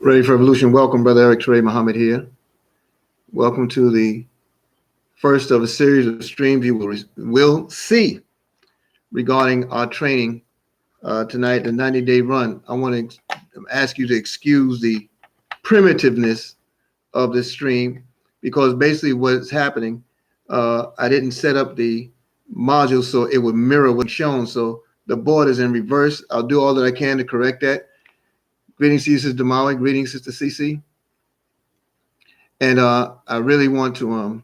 Ready for Evolution. Welcome, Brother Eric Trey Muhammad here. Welcome to the first of a series of streams you will see regarding our training tonight, the 90-day run. I want to ask you to excuse the primitiveness of this stream because basically what's happening, I didn't set up the module so it would mirror what's shown. So the board is in reverse. I'll do all that I can to correct that. Greetings to you, Sister Damawi. Greetings, Sister Cece. And I really want to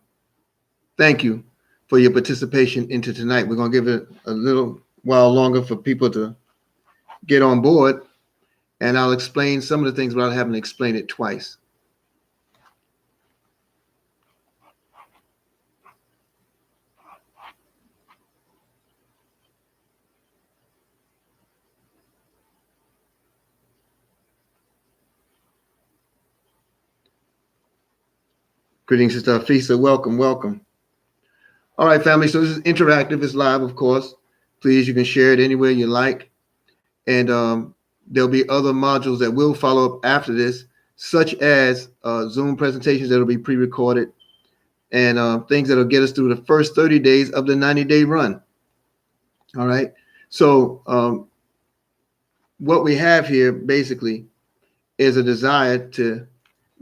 thank you for your participation into tonight. We're going to give it a little while longer for people to get on board. And I'll explain some of the things without having to explain it twice. Greetings, Sister Afisa. Welcome, welcome. All right, family. So this is interactive. It's live, of course. Please, you can share it anywhere you like. And there'll be other modules that will follow up after this, such as Zoom presentations that will be pre-recorded and things that will get us through the first 30 days of the 90-day run. All right. So what we have here basically is a desire to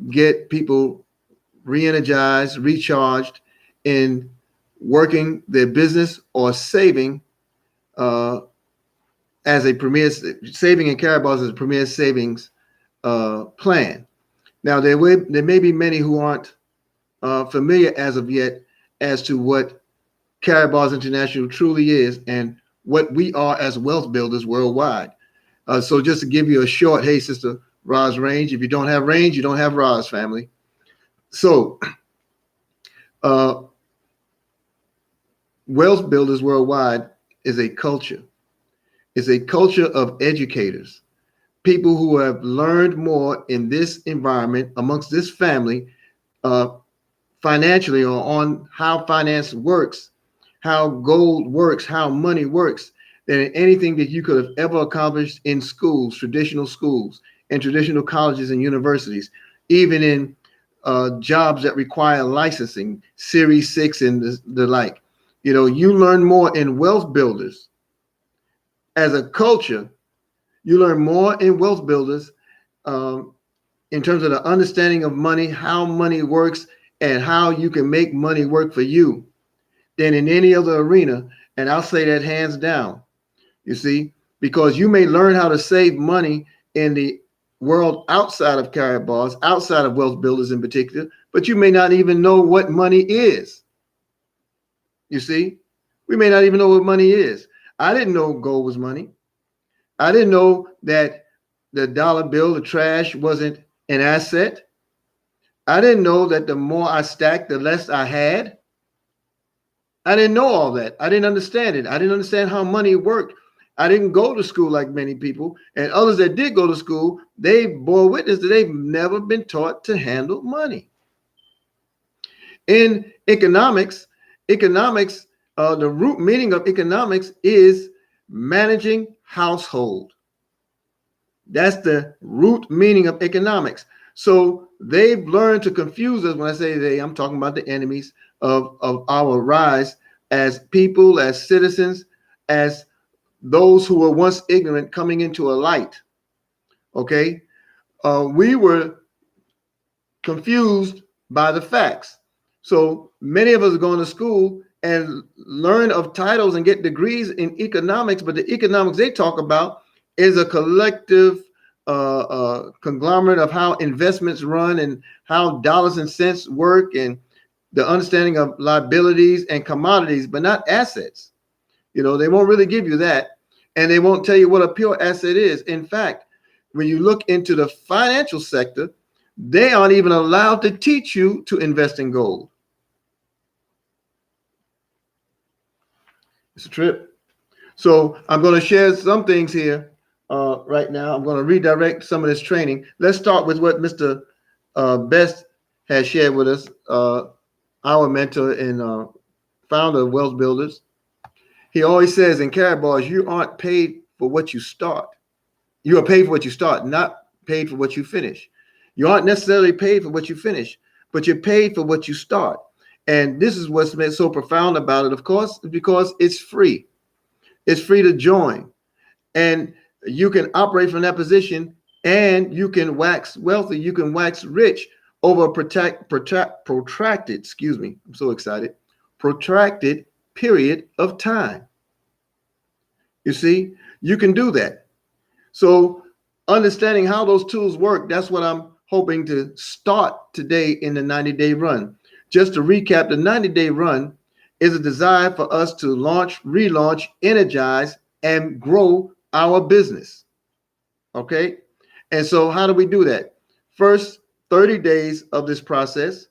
get people re-energized, recharged in working their business or saving as a premier saving in Karatbars as a premier savings plan. Now there may be many who aren't familiar as of yet as to what Karatbars International truly is and what we are as wealth builders worldwide. So just to give you a short, hey, Sister Roz Range, if you don't have range, you don't have Roz, family. So wealth builders worldwide is a culture. It's a culture of educators, people who have learned more in this environment amongst this family financially or on how finance works, how gold works, how money works, than anything that you could have ever accomplished in schools, and traditional colleges and universities, even in jobs that require licensing, Series 6 and the like. You know, you learn more in wealth builders as a culture. You learn more in wealth builders in terms of the understanding of money, how money works, and how you can make money work for you than in any other arena. And I'll say that hands down, you see, because you may learn how to save money in the world outside of Karatbars, outside of wealth builders in particular, but you may not even know what money is. You see, we may not even know what money is. I didn't know gold was money. I didn't know that the dollar bill, the trash, wasn't an asset. I didn't know that the more I stacked, the less I had. I didn't know all that. I didn't understand it. I didn't understand how money worked. I didn't go to school like many people, and others that did go to school, they bore witness that they've never been taught to handle money. In economics, the root meaning of economics is managing household. That's the root meaning of economics. So they've learned to confuse us. When I say they, I'm talking about the enemies of our rise as people, as citizens, as those who were once ignorant coming into a light. Okay, we were confused by the facts. So many of us are going to school and learn of titles and get degrees in economics, but the economics they talk about is a collective conglomerate of how investments run and how dollars and cents work and the understanding of liabilities and commodities, but not assets. You know, they won't really give you that, and they won't tell you what a pure asset is. In fact, when you look into the financial sector, they aren't even allowed to teach you to invest in gold. It's a trip. So I'm going to share some things here right now. I'm going to redirect some of this training. Let's start with what Mr. Best has shared with us, our mentor and founder of Wealth Builders. He always says in Karatbars, you aren't paid for what you start. You are paid for what you start, not paid for what you finish. You aren't necessarily paid for what you finish, but you're paid for what you start. And this is what's been so profound about it, of course, because it's free. It's free to join. And you can operate from that position, and you can wax wealthy. You can wax rich over a protracted, excuse me, I'm so excited, protracted period of time. You see, you can do that. So understanding how those tools work, that's what I'm hoping to start today in the 90-day run. Just to recap, the 90-day run is a desire for us to launch, relaunch, energize, and grow our business. Okay? And so how do we do that? First 30 days of this process,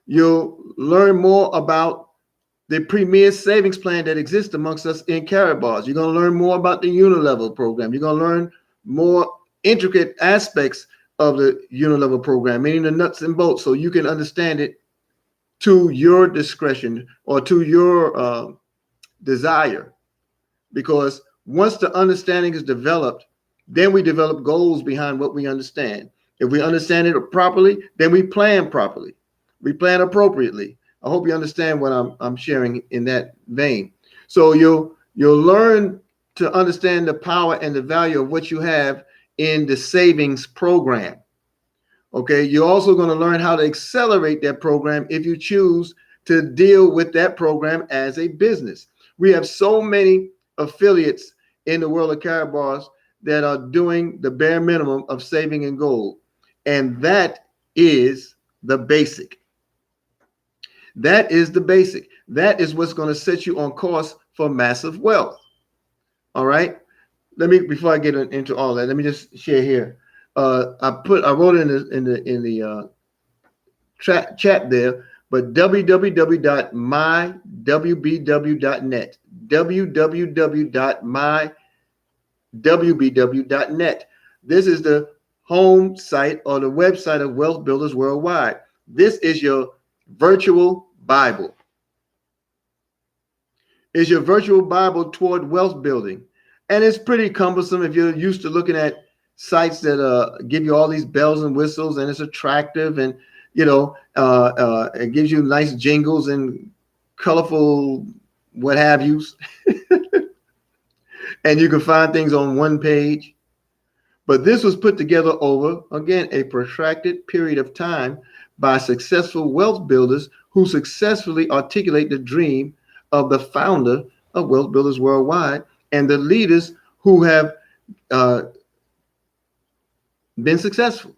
you'll learn more about the premier savings plan that exists amongst us in Karatbars. You're going to learn more about the Unilevel program. You're going to learn more intricate aspects of the Unilevel program, meaning the nuts and bolts, so you can understand it to your discretion or to your desire. Because once the understanding is developed, then we develop goals behind what we understand. If we understand it properly, then we plan properly. We plan appropriately. I hope you understand what I'm sharing in that vein. So you'll learn to understand the power and the value of what you have in the savings program. Okay, you're also going to learn how to accelerate that program if you choose to deal with that program as a business. We have so many affiliates in the world of Karatbars that are doing the bare minimum of saving in gold. And that is the basic. That is the basic. That is what's going to set you on course for massive wealth. All right. Before I get into all that, let me just share here. I wrote it in the chat there, but www.mywbw.net, www.mywbw.net. This is the home site or the website of Wealth Builders Worldwide. This is your virtual Bible. It's your virtual Bible toward wealth building. And it's pretty cumbersome if you're used to looking at sites that give you all these bells and whistles, and it's attractive, and it gives you nice jingles and colorful what have yous. And you can find things on one page. But this was put together over, again, a protracted period of time by successful wealth builders who successfully articulate the dream of the founder of Wealth Builders Worldwide and the leaders who have been successful.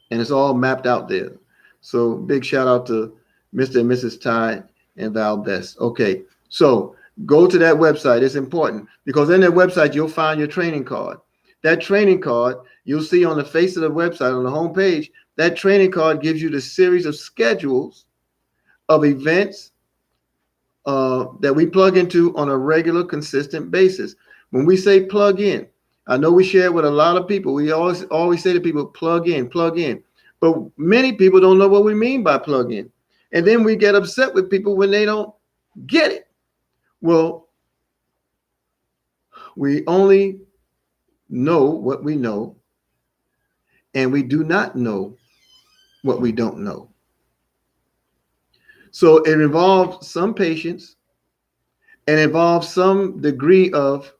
And it's all mapped out there. So big shout out to Mr. and Mrs. Ty and Val Best. Okay, so go to that website. It's important because in that website, you'll find your training card. That training card, you'll see on the face of the website, on the home page, that training card gives you the series of schedules of events that we plug into on a regular, consistent basis. When we say plug in, I know we share with a lot of people. We always say to people, plug in, plug in. But many people don't know what we mean by plug in. And then we get upset with people when they don't get it. Well, we only know what we know, and we do not know what we don't know. So it involves some patience and involves some degree of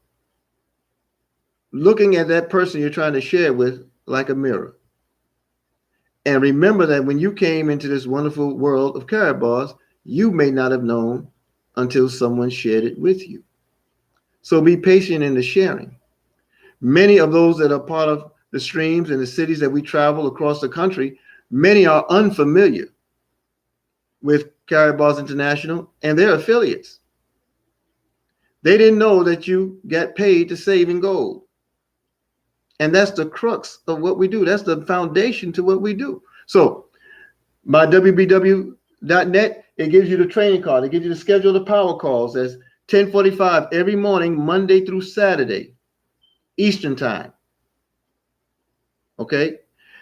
looking at that person you're trying to share with like a mirror. And remember that when you came into this wonderful world of Karatbars, you may not have known until someone shared it with you. So be patient in the sharing. Many of those that are part of the streams and the cities that we travel across the country, many are unfamiliar with Karatbars International and their affiliates. They didn't know that you got paid to save in gold. And that's the crux of what we do. That's the foundation to what we do. So my wbw.net, it gives you the training card. It gives you the schedule of the power calls as 10:45 every morning, Monday through Saturday, Eastern time. Okay.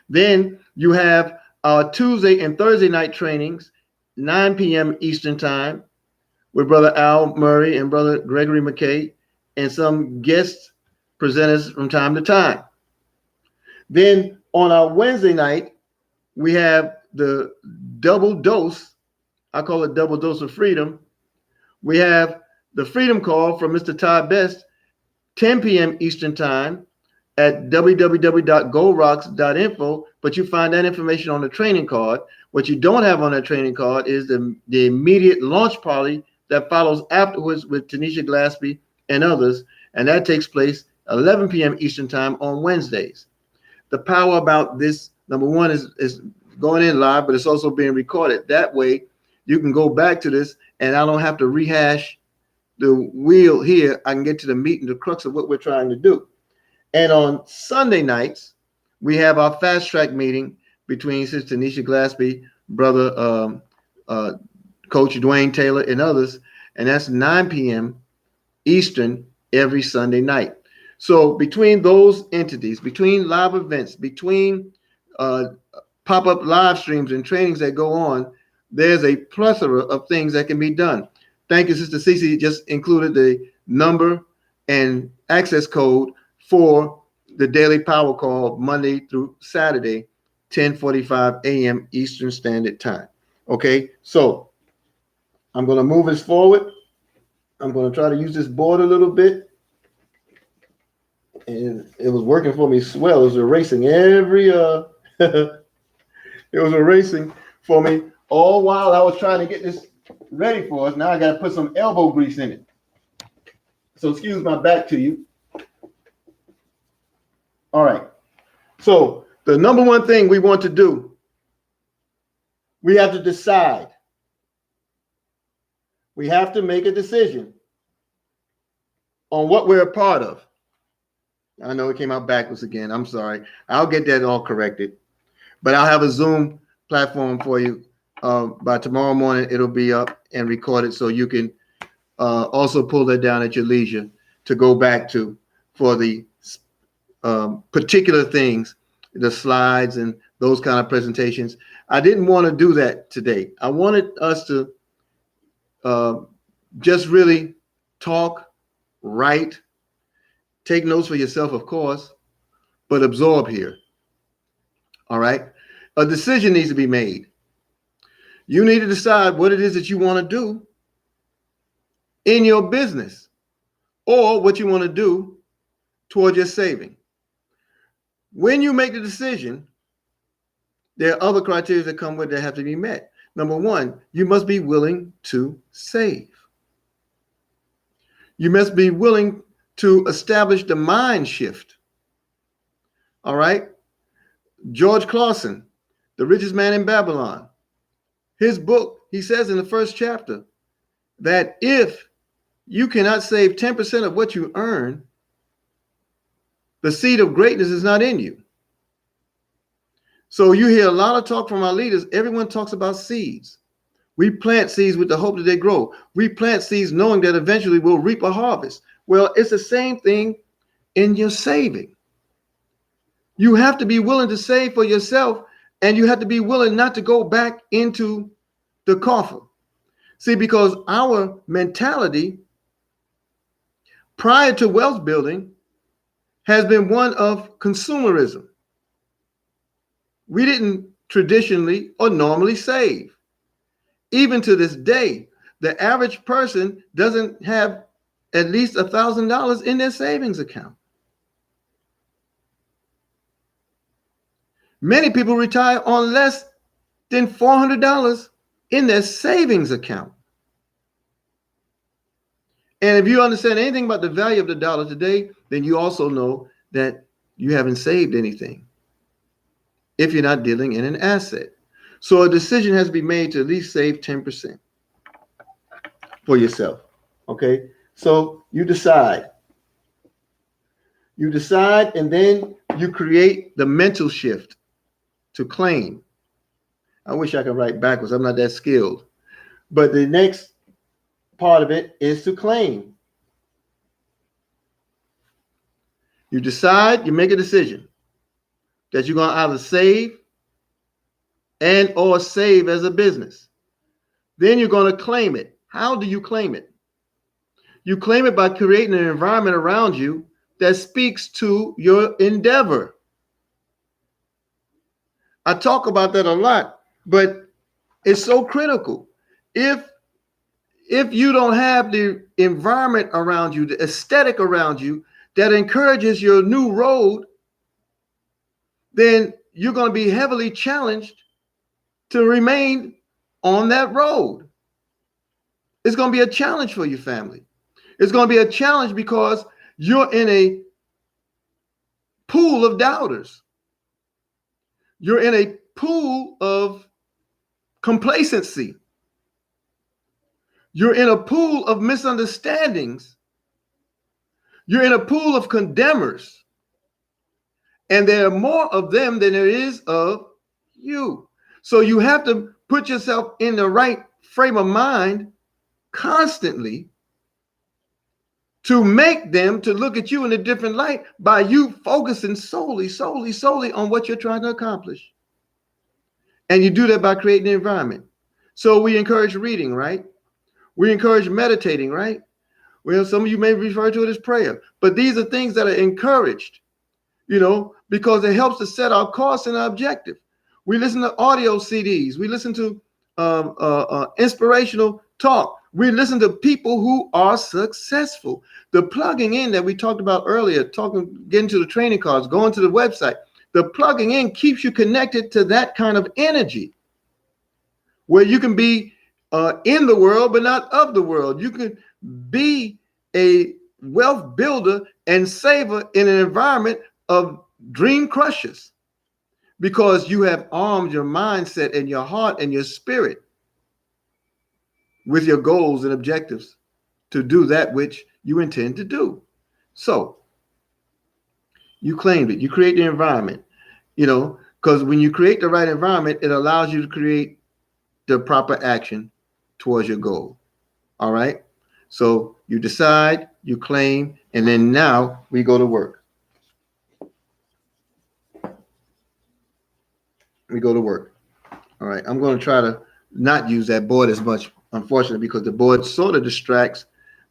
Then you have our Tuesday and Thursday night trainings, 9 p.m. Eastern time, with Brother Al Murray and Brother Gregory McKay and some guest presenters from time to time. Then On our Wednesday night, we have the double dose. I call it double dose of freedom. We have the freedom call from Mr. Todd Best, 10 p.m. Eastern time at www.goldrocks.info, but you find that information on the training card. What you don't have on that training card is the immediate launch party that follows afterwards with Tanisha Glaspie and others, and that takes place 11 p.m. Eastern time on Wednesdays. The power about this, number one, is going in live, but it's also being recorded. That way, you can go back to this, and I don't have to rehash the wheel here. I can get to the meat and the crux of what we're trying to do. And on Sunday nights, we have our fast track meeting between Sister Tanisha Glaspie, Brother Coach Dwayne Taylor, and others. And that's 9 p.m. Eastern every Sunday night. So between those entities, between live events, between pop-up live streams and trainings that go on, there's a plethora of things that can be done. Thank you, Sister Cece. Just included the number and access code for the daily power call Monday through Saturday, 10:45 a.m. Eastern Standard Time. Okay, so I'm going to move this forward. I'm going to try to use this board a little bit. And it was working for me swell. It was erasing every it was erasing for me all while I was trying to get this ready for us. Now I got to put some elbow grease in it. So excuse my back to you. All right. So the number one thing we want to do, we have to decide. We have to make a decision on what we're a part of. I know it came out backwards again. I'm sorry. I'll get that all corrected. But I'll have a Zoom platform for you. By tomorrow morning, it'll be up and recorded so you can also pull that down at your leisure to go back to for the particular things, the slides and those kind of presentations. I didn't want to do that today. I wanted us to just really talk, write, take notes for yourself, of course, but absorb here. All right. A decision needs to be made. You need to decide what it is that you want to do in your business or what you want to do toward your saving. When you make the decision, there are other criteria that come with that have to be met. Number one, you must be willing to save. You must be willing to establish the mind shift. All right. George Clausen, The Richest Man in Babylon, his book, he says in the first chapter that if you cannot save 10% of what you earn, the seed of greatness is not in you. So you hear a lot of talk from our leaders. Everyone talks about seeds. We plant seeds with the hope that they grow. We plant seeds knowing that eventually we'll reap a harvest. Well, it's the same thing in your saving. You have to be willing to save for yourself, and you have to be willing not to go back into the coffer. See, because our mentality prior to wealth building has been one of consumerism. We didn't traditionally or normally save. Even to this day, the average person doesn't have at least $1,000 in their savings account. Many people retire on less than $400 in their savings account. And if you understand anything about the value of the dollar today, then you also know that you haven't saved anything if you're not dealing in an asset. So a decision has to be made to at least save 10% for yourself. Okay? So you decide. You decide, and then you create the mental shift to claim. I wish I could write backwards. I'm not that skilled. But the next part of it is to claim. You decide, you make a decision that you're going to either save and or save as a business. Then you're going to claim it. How do you claim it? You claim it by creating an environment around you that speaks to your endeavor. I talk about that a lot, but it's so critical. If you don't have the environment around you, the aesthetic around you that encourages your new road, then you're going to be heavily challenged to remain on that road. It's going to be a challenge for your family. It's going to be a challenge because you're in a pool of doubters. You're in a pool of complacency. You're in a pool of misunderstandings. You're in a pool of condemners. And there are more of them than there is of you. So you have to put yourself in the right frame of mind constantly to make them to look at you in a different light by you focusing solely on what you're trying to accomplish. And you do that by creating an environment. So we encourage reading, right? We encourage meditating, right? Well, some of you may refer to it as prayer, but these are things that are encouraged, because it helps to set our course and our objective. We listen to audio CDs. We listen to inspirational talk. We listen to people who are successful. The plugging in that we talked about earlier, getting to the training cards, going to the website, the plugging in keeps you connected to that kind of energy where you can be in the world, but not of the world. You can be a wealth builder and saver in an environment of dream crushers because you have armed your mindset and your heart and your spirit with your goals and objectives to do that which you intend to do. So you claimed it. You create the environment, because when you create the right environment, it allows you to create the proper action towards your goal. All right. So you decide, you claim, and then now we go to work. We go to work. All right. I'm going to try to not use that board as much, unfortunately, because the board sort of distracts.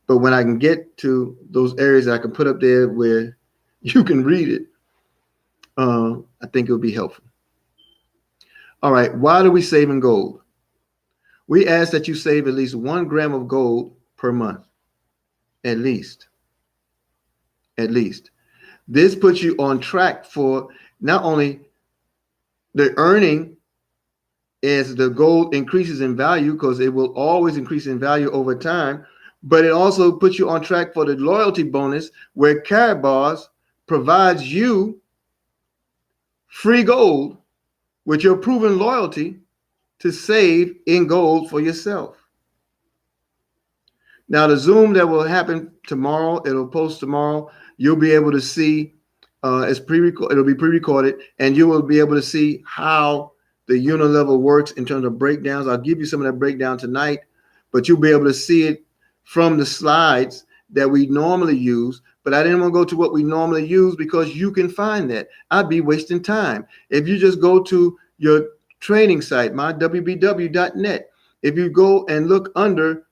But when I can get to those areas that I can put up there where you can read it, I think it would be helpful. All right. Why do we save in gold? We ask that you save at least 1 gram of gold per month. At least. This puts you on track for not only the earning as the gold increases in value, because it will always increase in value over time, but it also puts you on track for the loyalty bonus where Karatbars provides you free gold with your proven loyalty to save in gold for yourself. Now, the Zoom that will happen tomorrow, it'll post tomorrow. You'll be able to see it'll be pre-recorded, and you will be able to see how the unilevel works in terms of breakdowns. I'll give you some of that breakdown tonight, but you'll be able to see it from the slides that we normally use. But I didn't want to go to what we normally use because you can find that. I'd be wasting time. If you just go to your training site, mywbw.net, if you go and look under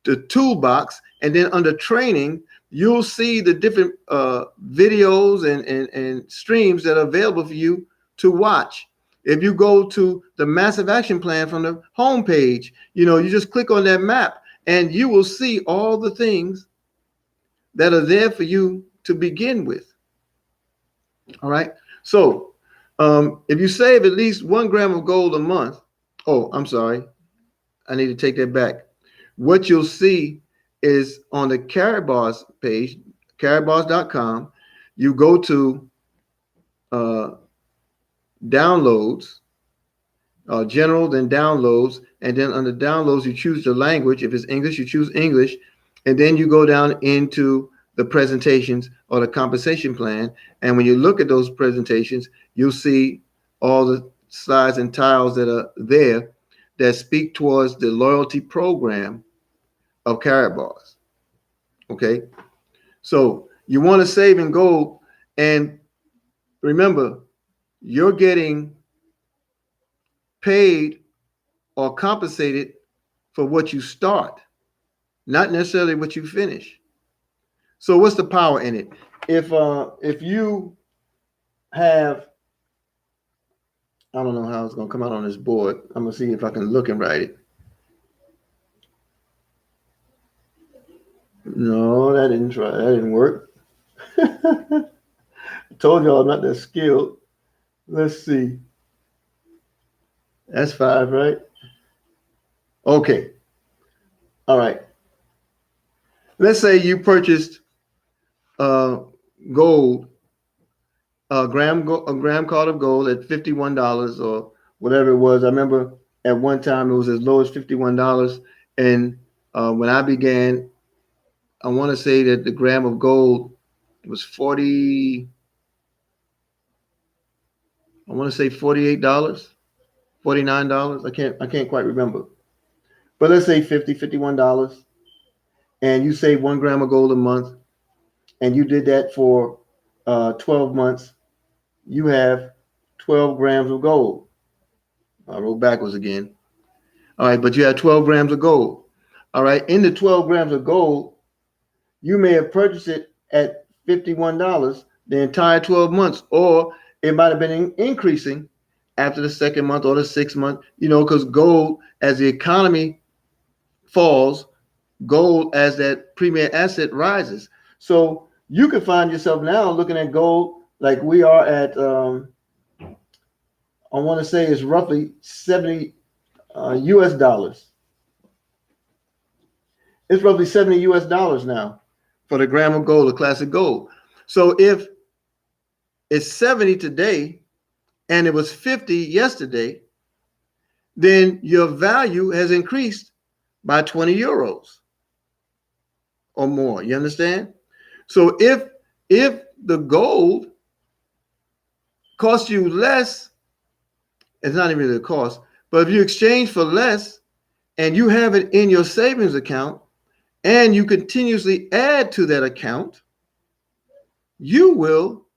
the toolbox and then under training, you'll see the different videos and streams that are available for you to watch. If you go to the massive action plan from the homepage, you just click on that map and you will see all the things that are there for you to begin with. All right. So if you save at least 1 gram of gold a month, I'm sorry, I need to take that back. What you'll see is on the Karatbars page, karatbars.com, you go to downloads, general, then downloads, and then under downloads, you choose the language. If it's English, you choose English, and then you go down into the presentations or the compensation plan. And when you look at those presentations, you'll see all the slides and tiles that are there that speak towards the loyalty program of Karatbars. Okay, so you want to save in gold, and remember, you're getting paid or compensated for what you start, not necessarily what you finish. So what's the power in it? If you have I don't know how it's going to come out on this board. I'm going to see if I can look and write it. No, that didn't try. That didn't work. I told y'all I'm not that skilled. Let's see. That's 5, right? Okay. All right. Let's say you purchased gold, a gram card of gold at $51 or whatever it was. I remember at one time it was as low as $51, and when I began, I want to say that the gram of gold was 40. I want to say $48, $49. I can't quite remember. But let's say $51, and you save 1 gram of gold a month, and you did that for 12 months. You have 12 grams of gold. I wrote backwards again. All right, but you have 12 grams of gold. All right, in the 12 grams of gold, you may have purchased it at $51 the entire 12 months, or it might have been increasing after the second month or the 6th month, because gold, as the economy falls, gold as that premier asset rises. So you could find yourself now looking at gold like we are at, I want to say it's roughly 70 US dollars. It's roughly 70 US dollars now for the gram of gold, the classic gold. So if it's 70 today and it was 50 yesterday, then your value has increased by 20 euros or more. You understand? So if the gold costs you less, it's not even the cost, but if you exchange for less and you have it in your savings account and you continuously add to that account, you will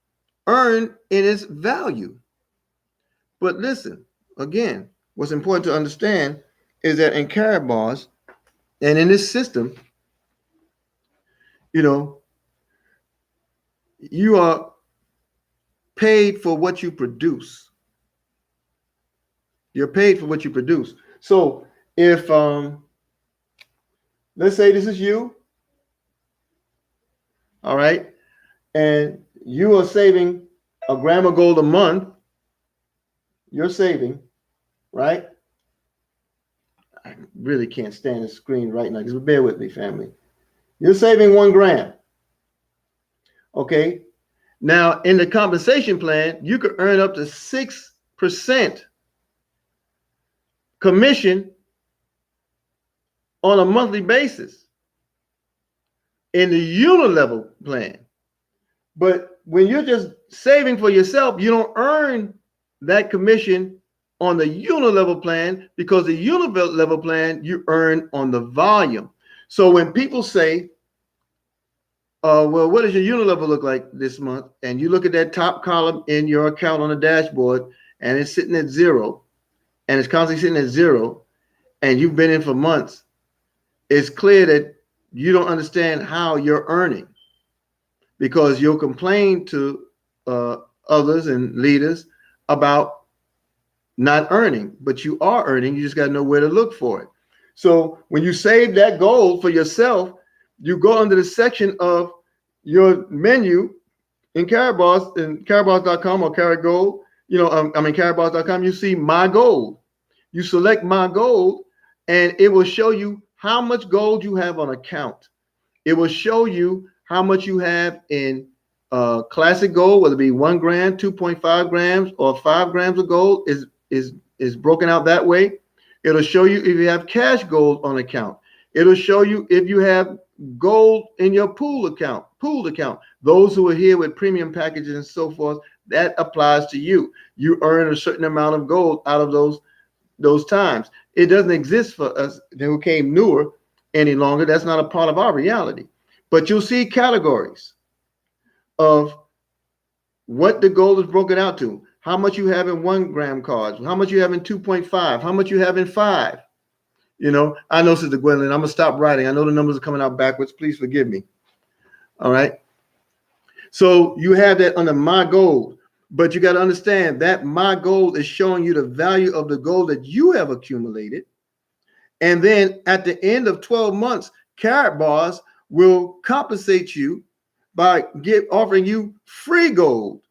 earn in its value. But listen, again, what's important to understand is that in Karatbars and in this system, you are paid for what you produce. You're paid for what you produce. So if, let's say this is you, all right, and you are saving 1 gram of gold a month, you're saving, right? I really can't stand the screen right now, because bear with me, family. You're saving 1 gram. Okay. Now, in the compensation plan, you could earn up to 6% commission on a monthly basis in the unilevel plan. But when you're just saving for yourself, you don't earn that commission on the unilevel plan, because the unilevel plan you earn on the volume. So when people say, well, what does your unilevel look like this month? And you look at that top column in your account on the dashboard, and it's sitting at 0, and it's constantly sitting at 0, and you've been in for months, it's clear that you don't understand how you're earning, because you'll complain to others and leaders about not earning, but you are earning. You just got to know where to look for it. So when you save that gold for yourself, you go under the section of your menu in Karatbars, in Karatbars.com or Karat Gold, Karatbars.com, you see My Gold. You select My Gold, and it will show you how much gold you have on account. It will show you how much you have in classic gold, whether it be 1 gram, 2.5 grams, or 5 grams of gold is broken out that way. It'll show you if you have cash gold on account. It'll show you if you have gold in your pooled account. Those who are here with premium packages and so forth, that applies to you. You earn a certain amount of gold out of those times. It doesn't exist for us who came newer any longer. That's not a part of our reality. But you'll see categories of what the gold is broken out to. How much you have in 1 gram cards, how much you have in 2.5, how much you have in 5. I know, Sister Gwendolyn, I'm going to stop writing. I know the numbers are coming out backwards. Please forgive me. All right. So you have that under My Gold. But you got to understand that my goal is showing you the value of the gold that you have accumulated. And then at the end of 12 months, Karatbars will compensate you by offering you free gold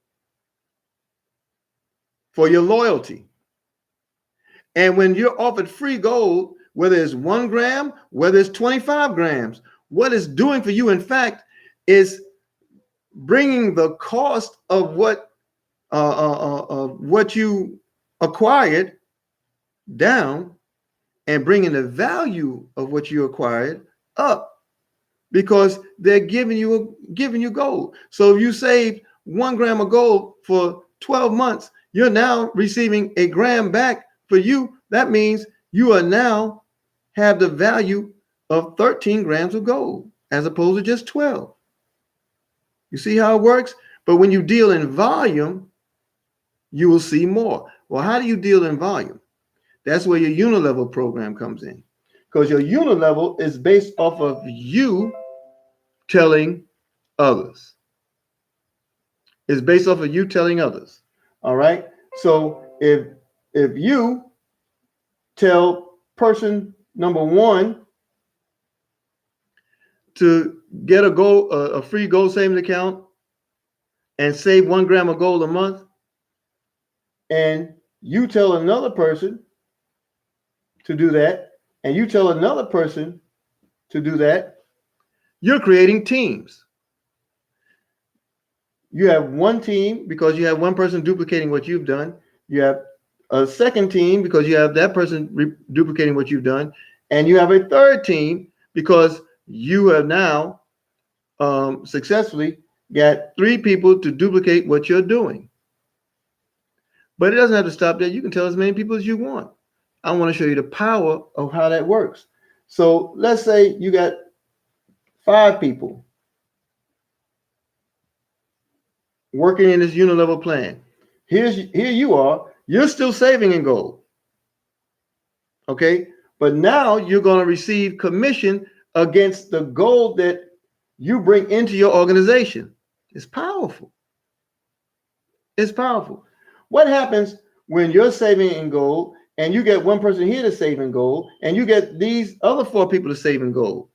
for your loyalty. And when you're offered free gold, whether it's 1 gram, whether it's 25 grams, what it's doing for you, in fact, is bringing the cost of what you acquired down and bringing the value of what you acquired up, because they're giving you gold. So if you saved 1 gram of gold for 12 months, you're now receiving a gram back for you. That means you are now have the value of 13 grams of gold as opposed to just 12. You see how it works? But when you deal in volume, you will see more. Well, how do you deal in volume? That's where your unilevel program comes in, because your unilevel is based off of you telling others. It's based off of you telling others. All right. So if you tell person number 1 to get a free gold savings account and save 1 gram of gold a month, and you tell another person to do that, and you tell another person to do that, you're creating teams. You have one team because you have one person duplicating what you've done. You have a second team because you have that person duplicating what you've done. And you have a third team because you have now successfully got 3 people to duplicate what you're doing. But it doesn't have to stop there. You can tell as many people as you want. I want to show you the power of how that works. So let's say you got 5 people working in this unilevel plan. Here you are. You're still saving in gold. Okay? But now you're going to receive commission against the gold that you bring into your organization. It's powerful. It's powerful. What happens when you're saving in gold and you get one person here to save in gold and you get these other 4 people to save in gold?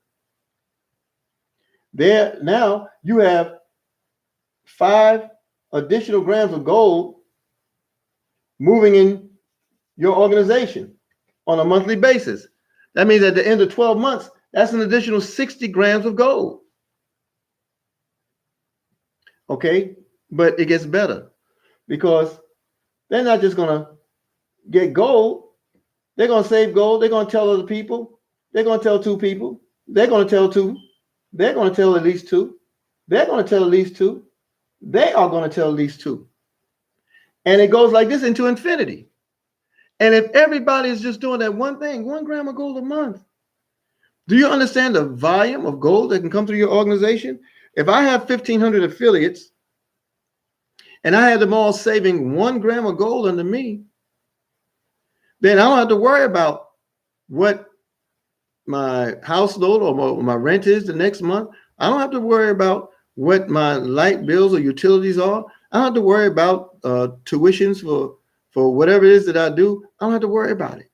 There, now you have 5 additional grams of gold moving in your organization on a monthly basis. That means at the end of 12 months, that's an additional 60 grams of gold. Okay, but it gets better, because they're not just going to get gold. They're going to save gold. They're going to tell other people. They're going to tell 2 people. They're going to tell 2. They're going to tell at least 2. They're going to tell at least 2. They are going to tell at least 2. And it goes like this into infinity. And if everybody is just doing that one thing, 1 gram of gold a month, do you understand the volume of gold that can come through your organization? If I have 1,500 affiliates and I had them all saving 1 gram of gold under me, then I don't have to worry about what my house load or my rent is the next month. I don't have to worry about what my light bills or utilities are. I don't have to worry about tuitions for whatever it is that I do. I don't have to worry about it,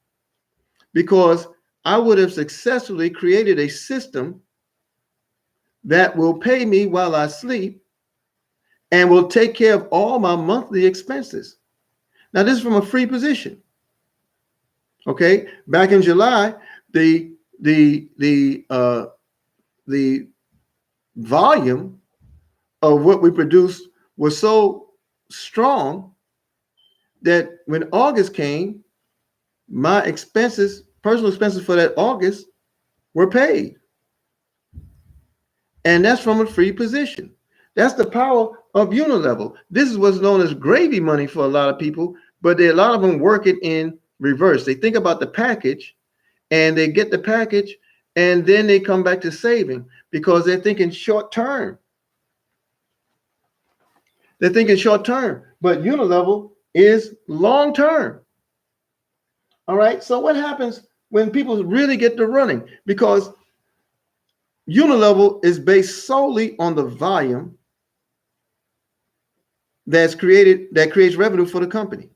because I would have successfully created a system that will pay me while I sleep and will take care of all my monthly expenses. Now, this is from a free position. Okay, back in July, the volume of what we produced was so strong that when August came, my expenses, personal expenses for that August, were paid. And that's from a free position. That's the power of unilevel. This is what's known as gravy money for a lot of people, but a lot of them work it in reverse. They think about the package and they get the package and then they come back to saving because they're thinking short term. They're thinking short term, but unilevel is long term. All right. So what happens when people really get to running? Because unilevel is based solely on the volume that creates revenue for the company.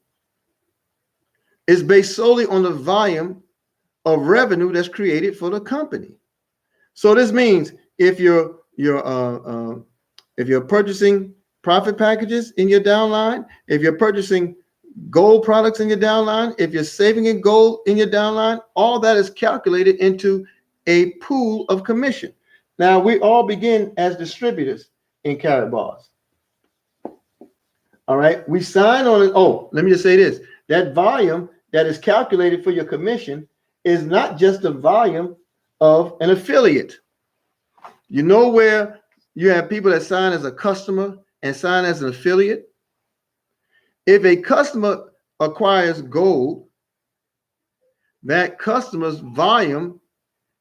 It's based solely on the volume of revenue that's created for the company. So this means if you're purchasing profit packages in your downline, if you're purchasing gold products in your downline, if you're saving in gold in your downline, all that is calculated into a pool of commission. Now, we all begin as distributors in Karatbars. All right, we sign on it. Oh, let me just say this. That volume that is calculated for your commission is not just the volume of an affiliate. You know where you have people that sign as a customer and sign as an affiliate? If a customer acquires gold, that customer's volume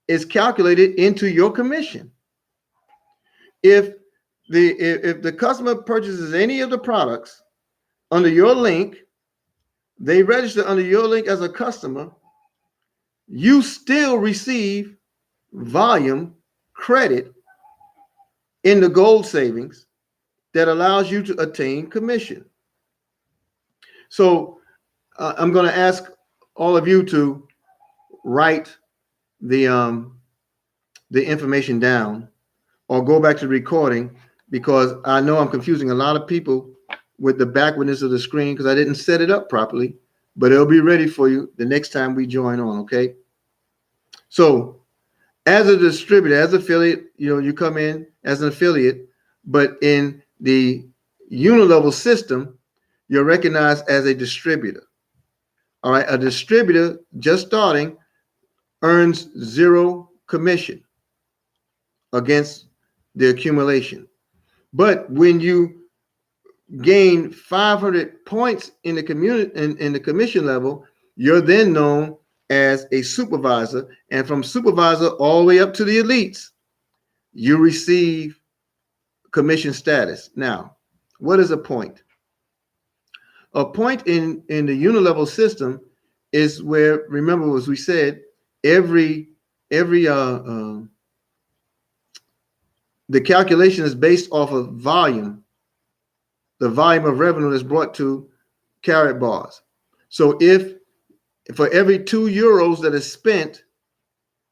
is calculated into your commission. If the customer purchases any of the products under your link, they register under your link as a customer, you still receive volume credit in the gold savings that allows you to attain commission. So I'm going to ask all of you to write the information down or go back to the recording, because I know I'm confusing a lot of people with the backwardness of the screen because I didn't set it up properly, but it'll be ready for you the next time we join on, okay? So as a distributor, as an affiliate, you come in as an affiliate, but in the unilevel system, you're recognized as a distributor. All right, a distributor just starting earns 0 commission against the accumulation. But when you gain 500 points in the in the commission level, you're then known as a supervisor, and from supervisor all the way up to the elites, you receive commission status. Now, what is a point? A point in the unilevel system is where, remember, as we said, the calculation is based off of volume, the volume of revenue that's brought to Karatbars. So if for every 2 euros that is spent,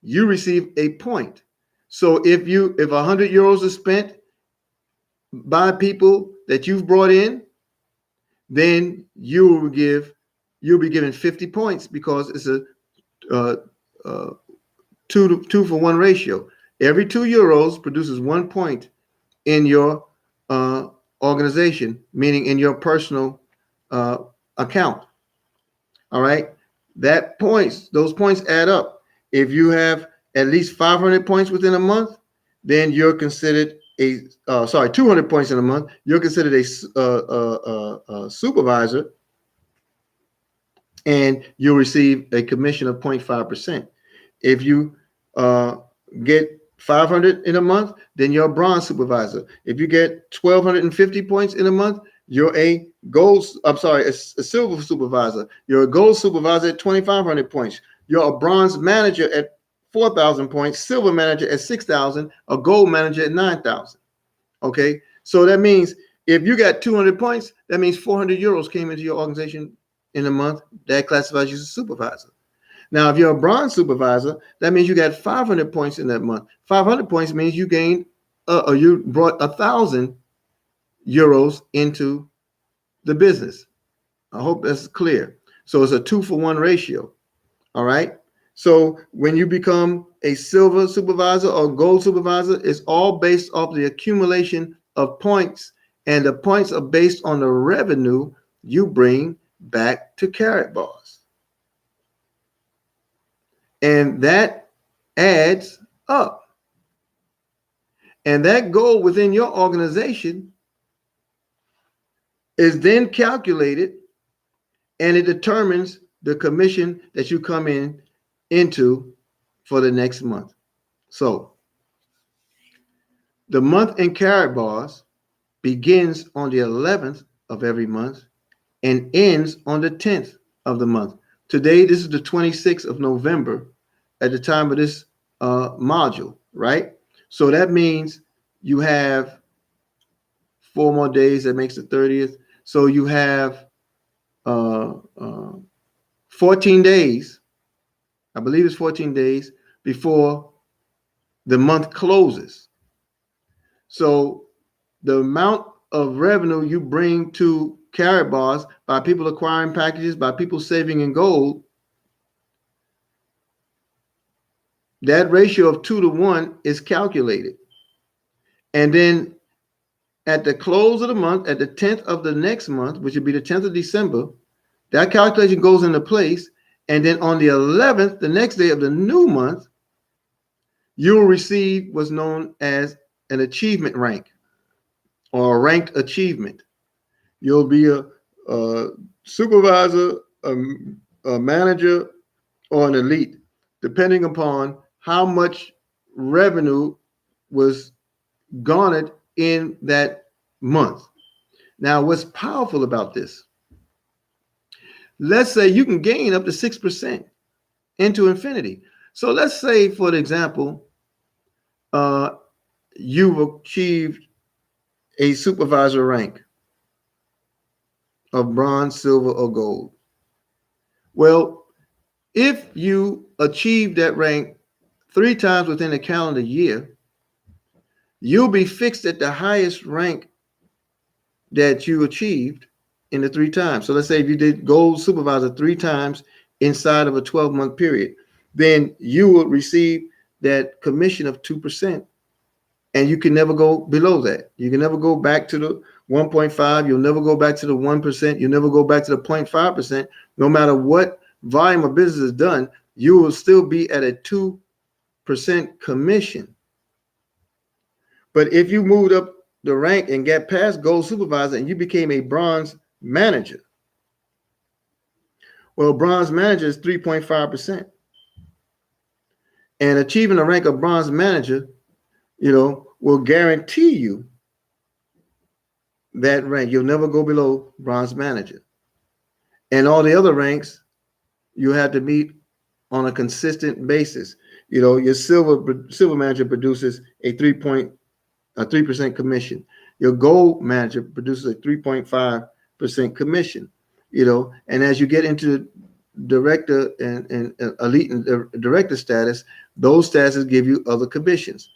you receive a point. So if 100 euros is spent by people that you've brought in, then you'll be given 50 points, because it's a 2-for-1 ratio. Every 2 euros produces 1 point in your organization, meaning in your personal account. All right, those points add up. If you have at least 500 points within a month, then you're considered 200 points in a month, you're considered a supervisor, and you'll receive a commission of 0.5%. If you get 500 in a month, then you're a bronze supervisor. If you get 1,250 points in a month, you're a silver supervisor. You're a gold supervisor at 2,500 points. You're a bronze manager at 4,000 points, silver manager at 6,000, a gold manager at 9,000. Okay, so that means if you got 200 points, that means 400 euros came into your organization in a month. That classifies you as a supervisor. Now, if you're a bronze supervisor, that means you got 500 points in that month. 500 points means you gained, you brought 1,000 euros into the business. I hope that's clear. So it's a 2-for-1 ratio. All right. So when you become a silver supervisor or gold supervisor, it's all based off the accumulation of points, and the points are based on the revenue you bring back to Karatbars. And that adds up. And that goal within your organization is then calculated, and it determines the commission that you come into for the next month. So the month in Karatbars begins on the 11th of every month and ends on the 10th of the month. Today, this is the 26th of November at the time of this module, right? So that means you have 4 more days. That makes the 30th. So you have 14 days, I believe it's 14 days before the month closes. So the amount of revenue you bring to Karatbars by people acquiring packages, by people saving in gold, that ratio of 2 to 1 is calculated. And then at the close of the month, at the 10th of the next month, which would be the 10th of December, that calculation goes into place. And then on the 11th, the next day of the new month, you will receive what's known as an achievement rank or a ranked achievement. You'll be a supervisor, a manager, or an elite, depending upon how much revenue was garnered in that month. Now, what's powerful about this? Let's say you can gain up to 6% into infinity. So let's say, for example, you've achieved a supervisor rank of bronze, silver, or gold. Well, if you achieve that rank 3 times within a calendar year, you'll be fixed at the highest rank that you achieved in the 3 times. So let's say if you did gold supervisor 3 times inside of a 12-month period, then you will receive that commission of 2%. And you can never go below that. You can never go back to the 1.5. You'll never go back to the 1%. You'll never go back to the 0.5%. No matter what volume of business is done, you will still be at a 2% commission. But if you moved up the rank and got past gold supervisor and you became a bronze manager, well, bronze manager is 3.5%. And achieving the rank of bronze manager, will guarantee you that rank. You'll never go below bronze manager. And all the other ranks you have to meet on a consistent basis. Your silver manager produces a 3% commission. Your gold manager produces a 3.5% commission. And as you get into director and elite and director status, those statuses give you other commissions.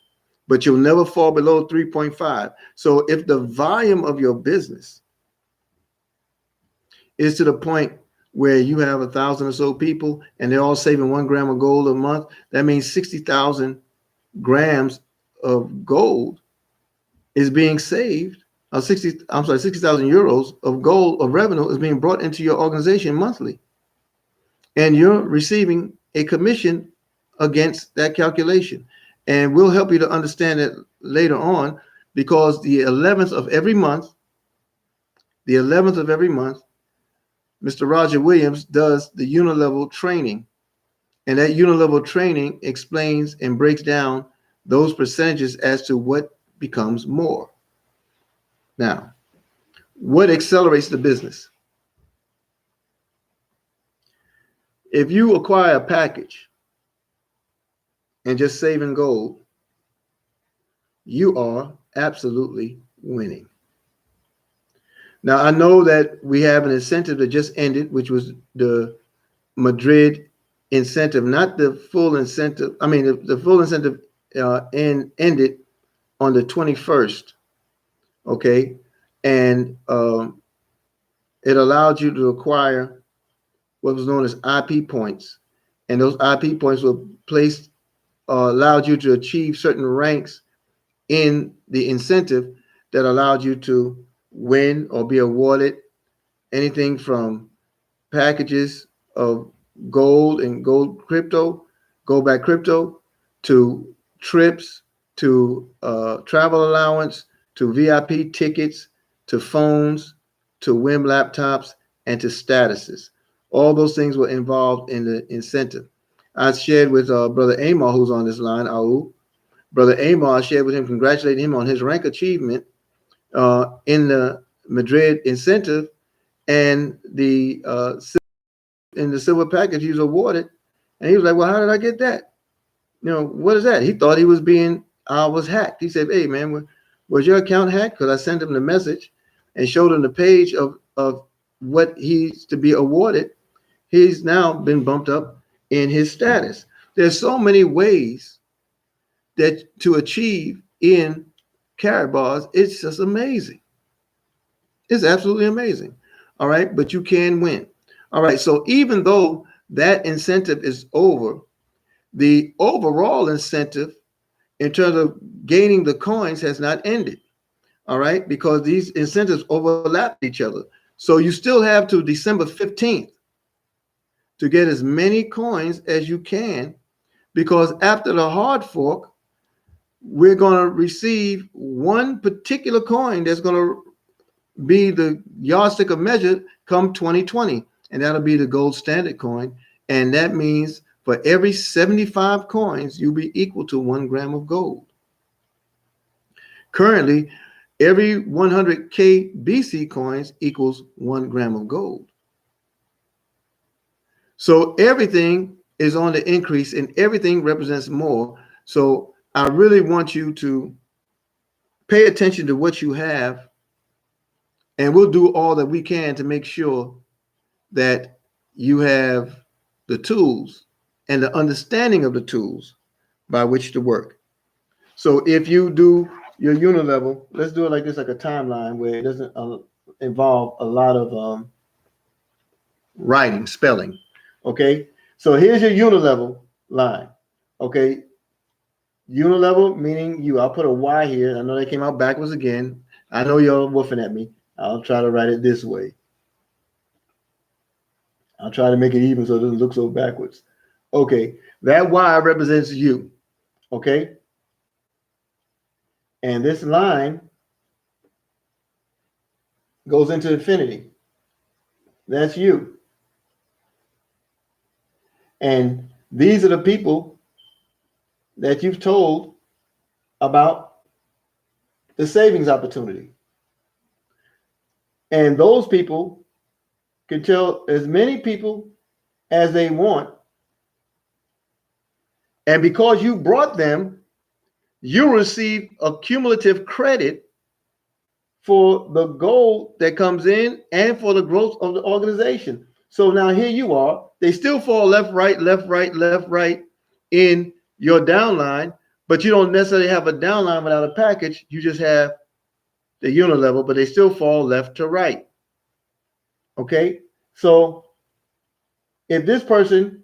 But you'll never fall below 3.5. So if the volume of your business is to the point where you have 1,000 or so people and they're all saving 1 gram of gold a month, that means 60,000 grams of gold is being saved. 60,000 euros of gold of revenue is being brought into your organization monthly. And you're receiving a commission against that calculation. And we'll help you to understand it later on, because the 11th of every month, Mr. Roger Williams does the unilevel training. And that unilevel training explains and breaks down those percentages as to what becomes more. Now, what accelerates the business? If you acquire a package and just saving gold, you are absolutely winning. Now, I know that we have an incentive that just ended, which was the Madrid incentive, not the full incentive. I mean, the full incentive ended on the 21st, okay? And it allowed you to acquire what was known as IP points. And those IP points were placed, allowed you to achieve certain ranks in the incentive that allowed you to win or be awarded anything from packages of gold and gold back crypto, to trips, to travel allowance, to VIP tickets, to phones, to WIM laptops, and to statuses. All those things were involved in the incentive. I shared with Brother Amar, who's on this line, Brother Amar, I shared with him, congratulating him on his rank achievement in the Madrid incentive, and the silver package he was awarded. And he was like, well, how did I get that? What is that? He thought he was hacked. He said, hey, man, was your account hacked? Because I sent him the message. and showed him the page of what he's to be awarded, he's now been bumped up in his status. There's so many ways that to achieve in Karatbars. It's just amazing. It's absolutely amazing. All right, but you can win. All right, so even though that incentive is over, the overall incentive in terms of gaining the coins has not ended. All right, because these incentives overlap each other. So you still have to December 15th to get as many coins as you can, because after the hard fork, we're going to receive one particular coin that's going to be the yardstick of measure come 2020, and that'll be the gold standard coin. And that means for every 75 coins, you'll be equal to 1 gram of gold. Currently, every 100K BC coins equals 1 gram of gold. So everything is on the increase and everything represents more. So I really want you to pay attention to what you have, and we'll do all that we can to make sure that you have the tools and the understanding of the tools by which to work. So if you do your unit level, let's do it like this, like a timeline where it doesn't involve a lot of writing, spelling. Okay, so here's your unit level line. Okay, unit level meaning you. I'll put a Y here. I know that came out backwards again. I know y'all woofing at me. I'll try to write it this way. I'll try to make it even so it doesn't look so backwards. Okay, that Y represents you. Okay, and this line goes into infinity. That's you. And these are the people that you've told about the savings opportunity. And those people can tell as many people as they want. And because you brought them, you receive a cumulative credit for the gold that comes in and for the growth of the organization. So now here you are. They still fall left, right, left, right, left, right in your downline, but you don't necessarily have a downline without a package. You just have the unit level, but they still fall left to right. Okay, so if this person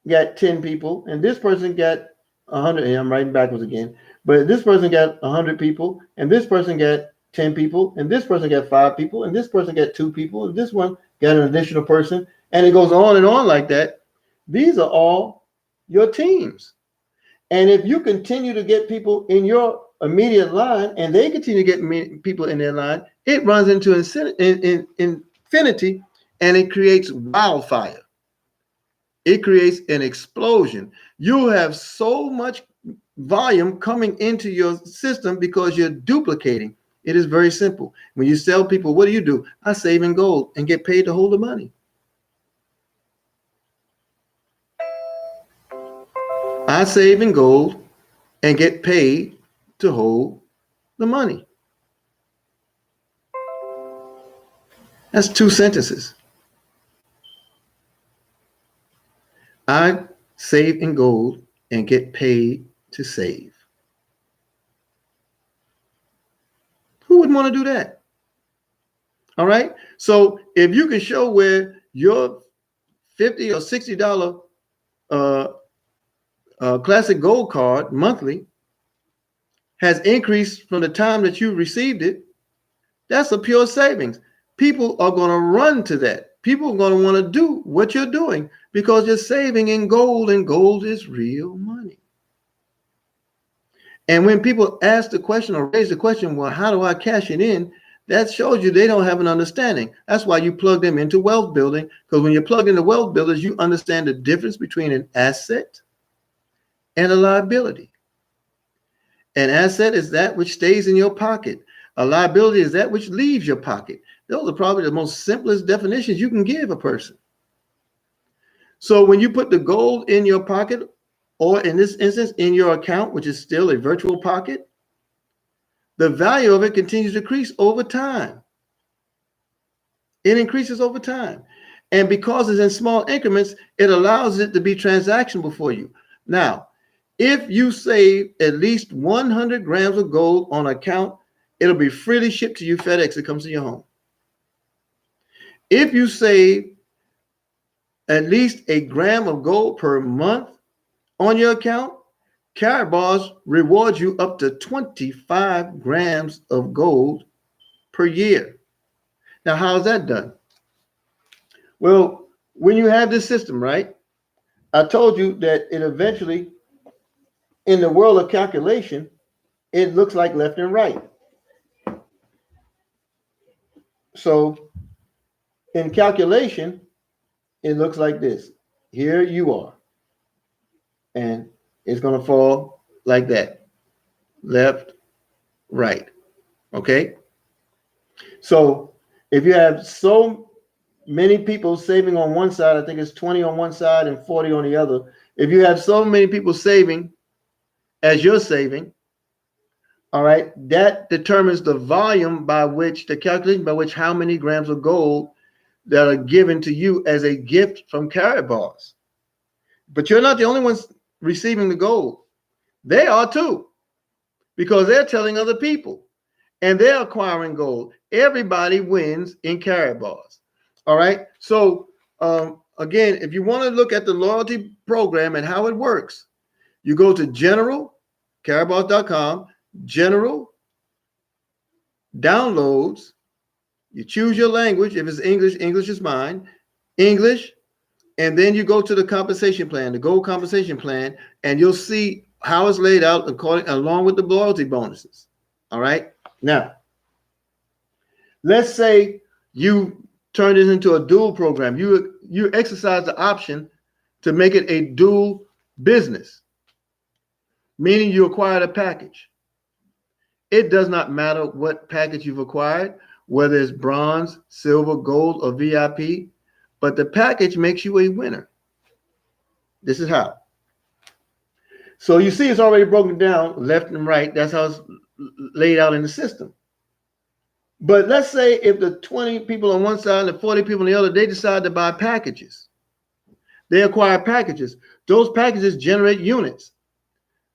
got 10 people and this person got 100, and I'm writing backwards again, but this person got 100 people and this person got 10 people and this person got 5 people and this person got 2 people and this one got an additional person, and it goes on and on like that. These are all your teams. And if you continue to get people in your immediate line and they continue to get people in their line, it runs into infinity, and it creates wildfire. It creates an explosion. You have so much volume coming into your system because you're duplicating. It is very simple. When you sell people, what do? I save in gold and get paid to hold the money. I save in gold and get paid to hold the money. That's 2 sentences. I save in gold and get paid to save. Who would want to do that? All right. So if you can show where your $50 or $60 classic gold card monthly has increased from the time that you received it, that's a pure savings. People are going to run to that. People are going to want to do what you're doing because you're saving in gold, and gold is real money. And when people ask the question or raise the question, well, how do I cash it in? That shows you they don't have an understanding. That's why you plug them into wealth building, because when you plug into wealth builders, you understand the difference between an asset and a liability. An asset is that which stays in your pocket. A liability is that which leaves your pocket. Those are probably the most simplest definitions you can give a person. So when you put the gold in your pocket, or in this instance, in your account, which is still a virtual pocket, the value of it continues to decrease over time. It increases over time. And because it's in small increments, it allows it to be transactionable for you. Now, if you save at least 100 grams of gold on account, it'll be freely shipped to you FedEx. It comes to your home. If you save at least a gram of gold per month on your account, Karatbars rewards you up to 25 grams of gold per year. Now, how is that done? Well, when you have this system, right? I told you that it eventually, in the world of calculation, it looks like left and right. So in calculation, it looks like this. Here you are. And it's going to fall like that. Left, right. Okay? So if you have so many people saving on one side, I think it's 20 on one side and 40 on the other. If you have so many people saving as you're saving, all right, that determines the volume by which, the calculation by which how many grams of gold that are given to you as a gift from Karatbars. But you're not the only ones receiving the gold. They are too, because they're telling other people and they're acquiring gold. Everybody wins in Karatbars. All right. So again, if you want to look at the loyalty program and how it works, you go to general, karatbars.com, general, downloads, you choose your language. If it's English, English is mine, English, and then you go to the compensation plan, the gold compensation plan, and you'll see how it's laid out along with the loyalty bonuses. All right. Now, let's say you turn this into a dual program. You exercise the option to make it a dual business, meaning you acquired a package. It does not matter what package you've acquired, whether it's bronze, silver, gold, or VIP, but the package makes you a winner. This is how. So you see it's already broken down left and right. That's how it's laid out in the system. But let's say if the 20 people on one side and the 40 people on the other, they decide to buy packages. They acquire packages. Those packages generate units.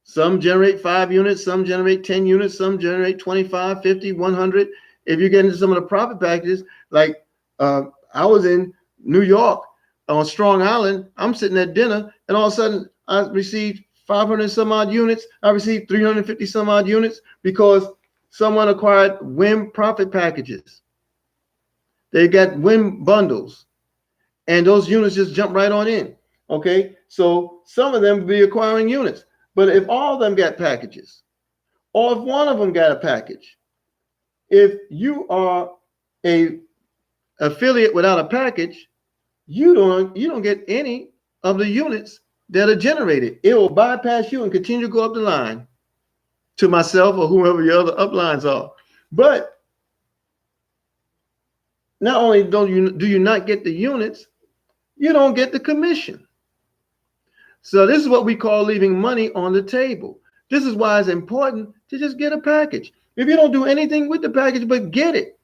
Some generate 5 units, some generate 10 units, some generate 25, 50, 100. If you get into some of the profit packages, like I was in New York on Strong Island, I'm sitting at dinner, and all of a sudden I received 500 some odd units. I received 350 some odd units because someone acquired WIM profit packages. They got WIM bundles, and those units just jump right on in. Okay, so some of them will be acquiring units. But if all of them got packages, or if one of them got a package, if you are a affiliate without a package, you don't get any of the units that are generated. It will bypass you and continue to go up the line to myself or whoever your other uplines are. But not only do you not get the units, you don't get the commission. So this is what we call leaving money on the table. This is why it's important to just get a package. If you don't do anything with the package but get it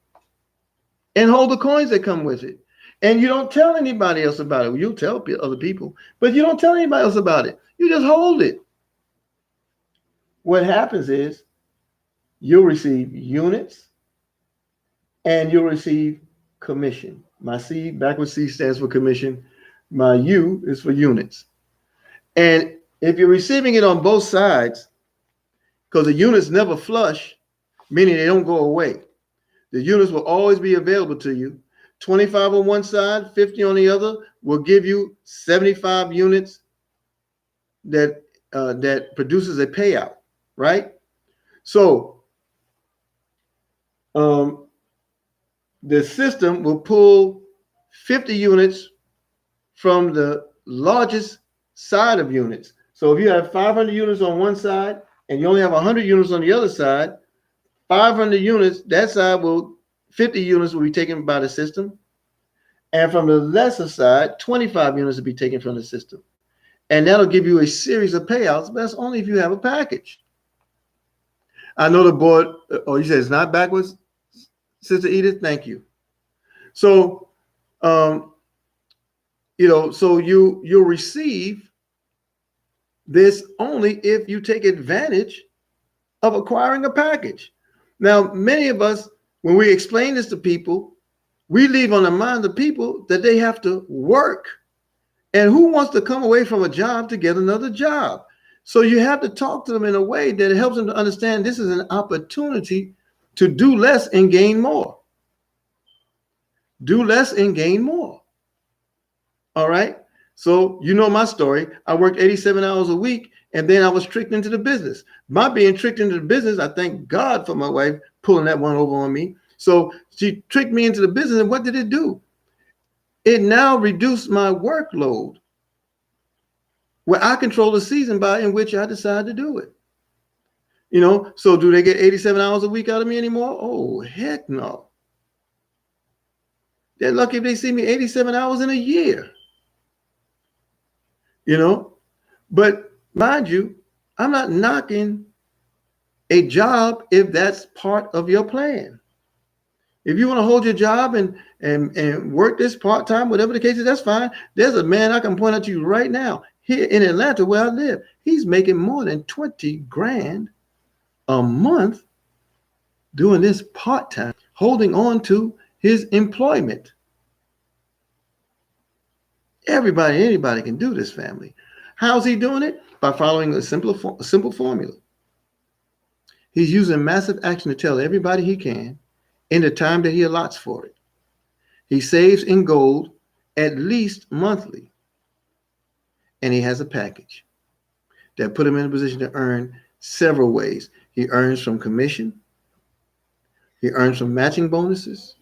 and hold the coins that come with it, and you don't tell anybody else about it, you'll tell other people, but you don't tell anybody else about it. You just hold it. What happens is you'll receive units and you'll receive commission. My C, backwards C, stands for commission. My U is for units. And if you're receiving it on both sides, because the units never flush, meaning they don't go away, the units will always be available to you. 25 on one side, 50 on the other will give you 75 units that produces a payout, right? So the system will pull 50 units from the largest side of units. So if you have 500 units on one side and you only have 100 units on the other side, 500 units, that side 50 units will be taken by the system. And from the lesser side, 25 units will be taken from the system. And that'll give you a series of payouts, but that's only if you have a package. I know the board, you said it's not backwards, Sister Edith, thank you. So, um, so you'll receive this only if you take advantage of acquiring a package. Now, many of us, when we explain this to people, we leave on the mind of people that they have to work. And who wants to come away from a job to get another job? So you have to talk to them in a way that helps them to understand this is an opportunity to do less and gain more. Do less and gain more. All right. So you know my story. I worked 87 hours a week, and then I was tricked into the business. My being tricked into the business, I thank God for my wife pulling that one over on me. So she tricked me into the business, and what did it do? It now reduced my workload, where I control the season by in which I decide to do it. So do they get 87 hours a week out of me anymore? Oh, heck no. They're lucky if they see me 87 hours in a year. But mind you, I'm not knocking a job if that's part of your plan. If you want to hold your job and work this part-time, whatever the case is, that's fine. There's a man I can point out to you right now here in Atlanta where I live. He's making more than 20 grand a month doing this part-time, holding on to his employment. Anybody can do this, family. How's he doing it? By following a simple formula. He's using massive action to tell everybody he can in the time that he allots for it. He saves in gold at least monthly. And he has a package that put him in a position to earn several ways. He earns from commission. He earns from matching bonuses.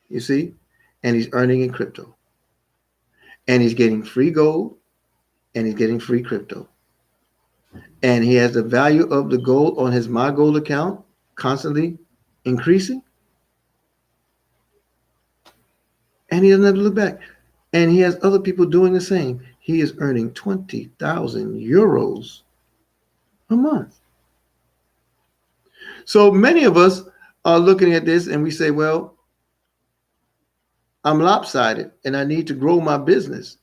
You see? And he's earning in crypto. And he's getting free gold. And he's getting free crypto. And he has the value of the gold on his My Gold account constantly increasing. And he doesn't have to look back. And he has other people doing the same. He is earning 20,000 euros a month. So many of us are looking at this and we say, well, I'm lopsided and I need to grow my business.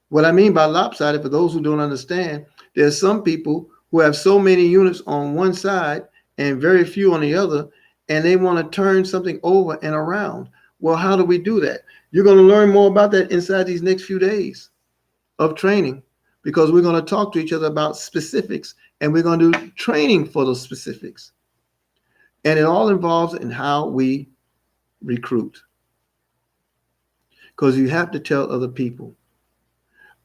What I mean by lopsided, for those who don't understand, there's some people who have so many units on one side and very few on the other, and they want to turn something over and around. Well, how do we do that? You're going to learn more about that inside these next few days of training, because we're going to talk to each other about specifics, and we're going to do training for those specifics. And it all involves in how we recruit, because you have to tell other people.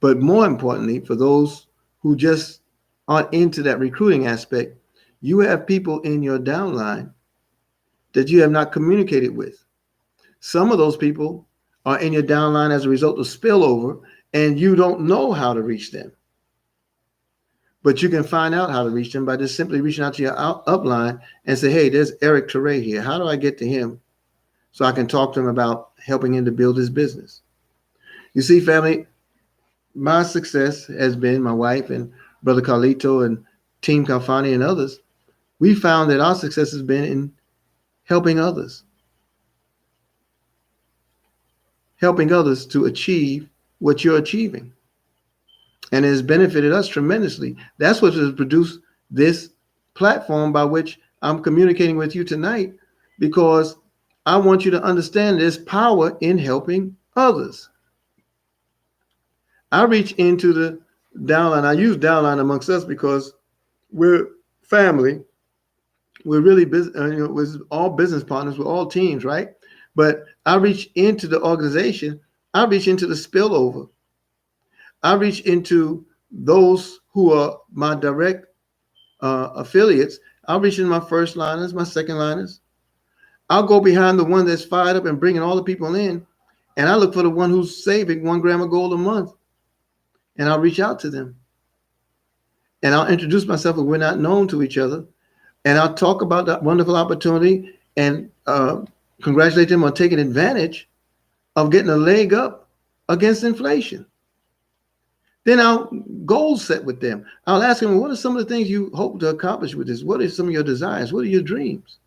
But more importantly, for those who just aren't into that recruiting aspect, you have people in your downline that you have not communicated with. Some of those people are in your downline as a result of spillover, and you don't know how to reach them. But you can find out how to reach them by just simply reaching out to your upline and say, hey, there's Eric Teray here. How do I get to him so I can talk to him about helping him to build his business? You see, family, my success has been, my wife and Brother Carlito and Team Calfani and others, we found that our success has been in helping others to achieve what you're achieving. And it has benefited us tremendously. That's what has produced this platform by which I'm communicating with you tonight, because I want you to understand there's power in helping others. I reach into the downline. I use downline amongst us because we're family. We're really we're all business partners. We're all teams, right? But I reach into the organization. I reach into the spillover. I reach into those who are my direct affiliates. I'll reach into my first liners, my second liners. I'll go behind the one that's fired up and bringing all the people in, and I look for the one who's saving 1 gram of gold a month. And I'll reach out to them. And I'll introduce myself if we're not known to each other. And I'll talk about that wonderful opportunity and congratulate them on taking advantage of getting a leg up against inflation. Then I'll goal set with them. I'll ask them, what are some of the things you hope to accomplish with this? What are some of your desires? What are your dreams?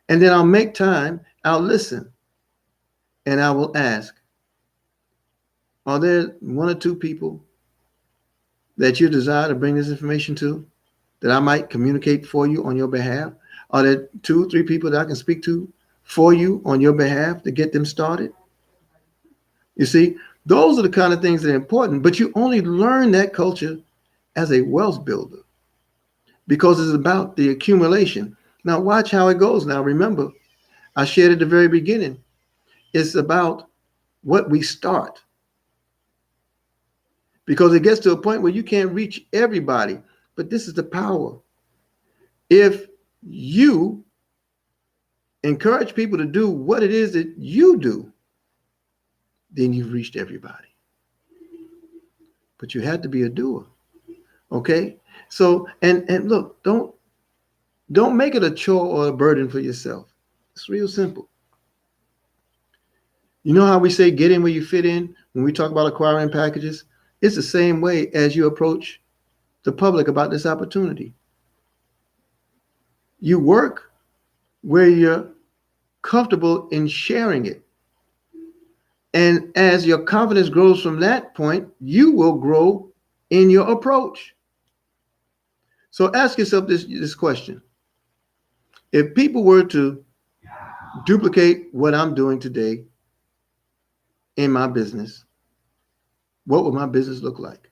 And then I'll make time. I'll listen. and I will ask, are there one or two people that you desire to bring this information to that I might communicate for you on your behalf? Are there 2, 3 people that I can speak to for you on your behalf to get them started? You see, those are the kind of things that are important, but you only learn that culture as a wealth builder because it's about the accumulation. Now, watch how it goes. Now, remember, I shared at the very beginning, it's about what we start because it gets to a point where you can't reach everybody. But this is the power. If you encourage people to do what it is that you do, then you've reached everybody. But you had to be a doer. Okay? So, and look, don't make it a chore or a burden for yourself. It's real simple. You know how we say get in where you fit in when we talk about acquiring packages? It's the same way as you approach the public about this opportunity. You work where you're comfortable in sharing it. And as your confidence grows from that point, you will grow in your approach. So ask yourself this question. If people were to duplicate what I'm doing today in my business, what would my business look like?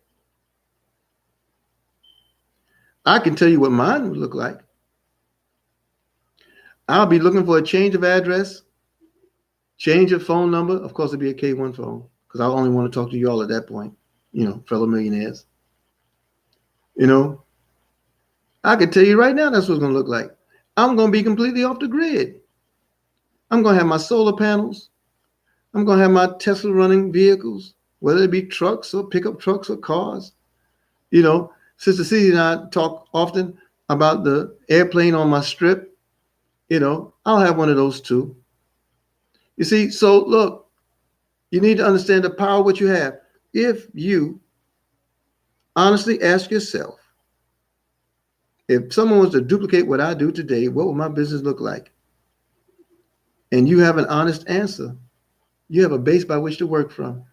I can tell you what mine would look like. I'll be looking for a change of address, change of phone number. Of course, it'd be a K1 phone because I only want to talk to you all at that point, fellow millionaires. I can tell you right now that's what it's going to look like. I'm going to be completely off the grid. I'm going to have my solar panels. I'm going to have my Tesla running vehicles, whether it be trucks or pickup trucks or cars. Sister C and I talk often about the airplane on my strip. I'll have one of those too. You see, so look, you need to understand the power of what you have. If you honestly ask yourself, if someone was to duplicate what I do today, what would my business look like? And you have an honest answer, you have a base by which to work from.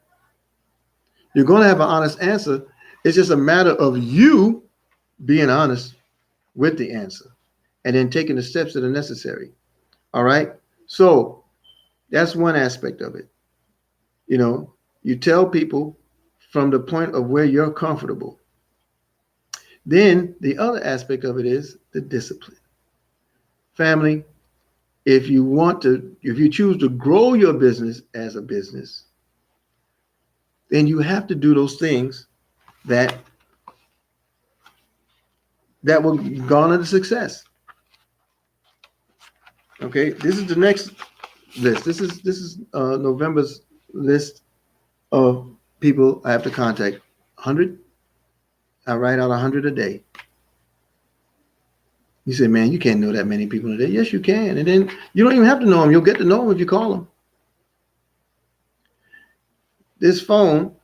You're going to have an honest answer. It's just a matter of you being honest with the answer and then taking the steps that are necessary. All right. So that's one aspect of it. You tell people from the point of where you're comfortable. Then the other aspect of it is the discipline. Family, if you choose to grow your business as a business, then you have to do those things that will garner the success. Okay, this is the next list. This is November's list of people I have to contact. 100. I write out 100 a day. You say, man, you can't know that many people a day. Yes, you can. And then you don't even have to know them. You'll get to know them if you call them. This phone,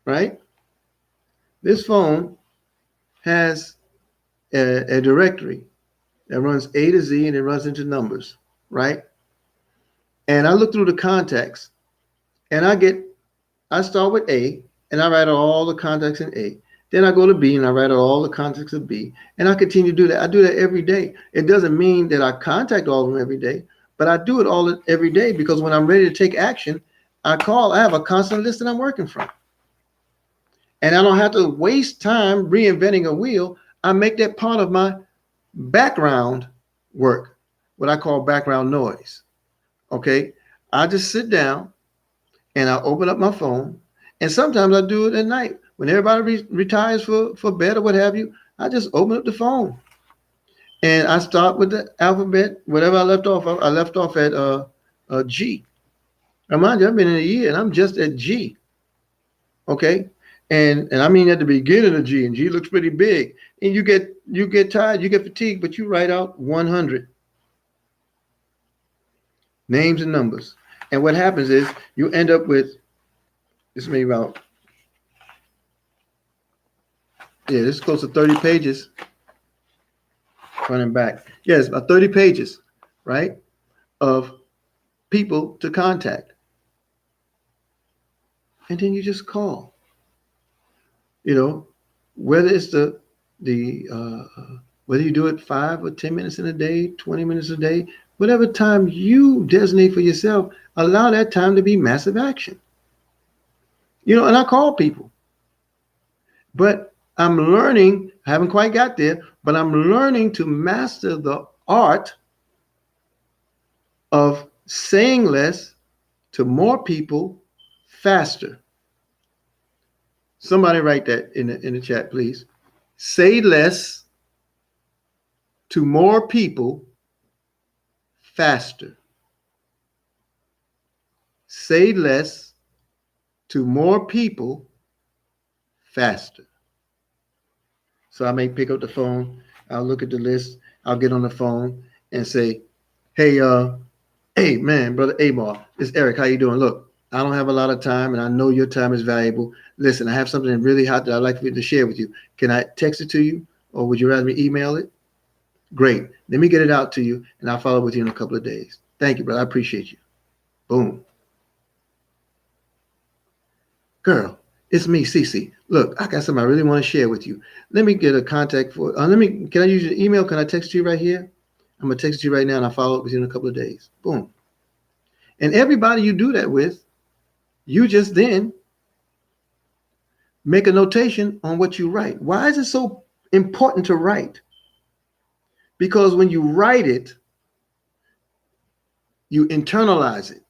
right? This phone has a directory that runs A to Z and it runs into numbers, right? And I look through the contacts and I start with A and I write out all the contacts in A. Then I go to B and I write out all the contacts of B. And I continue to do that. I do that every day. It doesn't mean that I contact all of them every day, but I do it every day because when I'm ready to take action, I have a constant list that I'm working from. And I don't have to waste time reinventing a wheel. I make that part of my background work, what I call background noise. Okay. I just sit down and I open up my phone. And sometimes I do it at night. When everybody retires for bed or what have you, I just open up the phone. And I start with the alphabet, whatever I left off of. I left off at G. Remind you, I've been in a year and I'm just at G. Okay. And I mean at the beginning of G, and G looks pretty big. And you get tired, you get fatigued, but you write out 100 names and numbers. And what happens is you end up with this maybe about this is close to 30 pages running back. Yes, about 30 pages, right, of people to contact. and then you just call. You know, whether it's the whether you do it 5 or 10 minutes in a day, 20 minutes a day, whatever time you designate for yourself, allow that time to be massive action. You know, and I call people, but I'm learning. I haven't quite got there, but I'm learning to master the art of saying less to more people faster. Somebody write that in the chat, please. Say less to more people faster. Say less to more people faster. So I may pick up the phone, I'll look at the list, I'll get on the phone and say, hey, hey man, brother Amar, it's Eric, how you doing? Look, I don't have a lot of time and I know your time is valuable. Listen, I have something really hot that I'd like to share with you. Can I text it to you or would you rather me email it? Great. Let me get it out to you and I'll follow up with you in a couple of days. Thank you, brother. I appreciate you. Boom. Girl, it's me, Cece. Look, I got something I really want to share with you. Let me get a contact for. Can I use your email? Can I text you right here? I'm gonna text you right now, and I'll follow up with you in a couple of days. Boom. And everybody you do that with, you just then make a notation on what you write. Why is it so important to write? Because when you write it, you internalize it.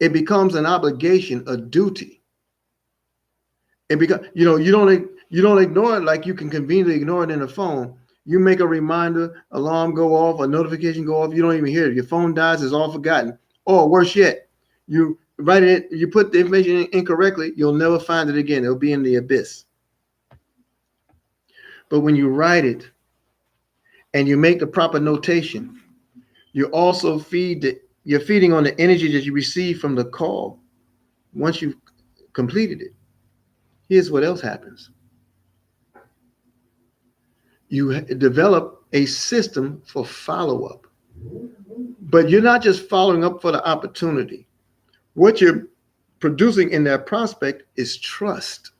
It becomes an obligation, a duty. It becomes, you don't ignore it like you can conveniently ignore it in the phone. You make a reminder, alarm go off, a notification go off, you don't even hear it. Your phone dies, it's all forgotten. Or worse yet, you write it, you put the information in incorrectly, you'll never find it again. It'll be in the abyss. But when you write it and you make the proper notation, you also you're feeding on the energy that you receive from the call. Once you've completed it, here's what else happens. You develop a system for follow-up. But you're not just following up for the opportunity. What you're producing in that prospect is trust.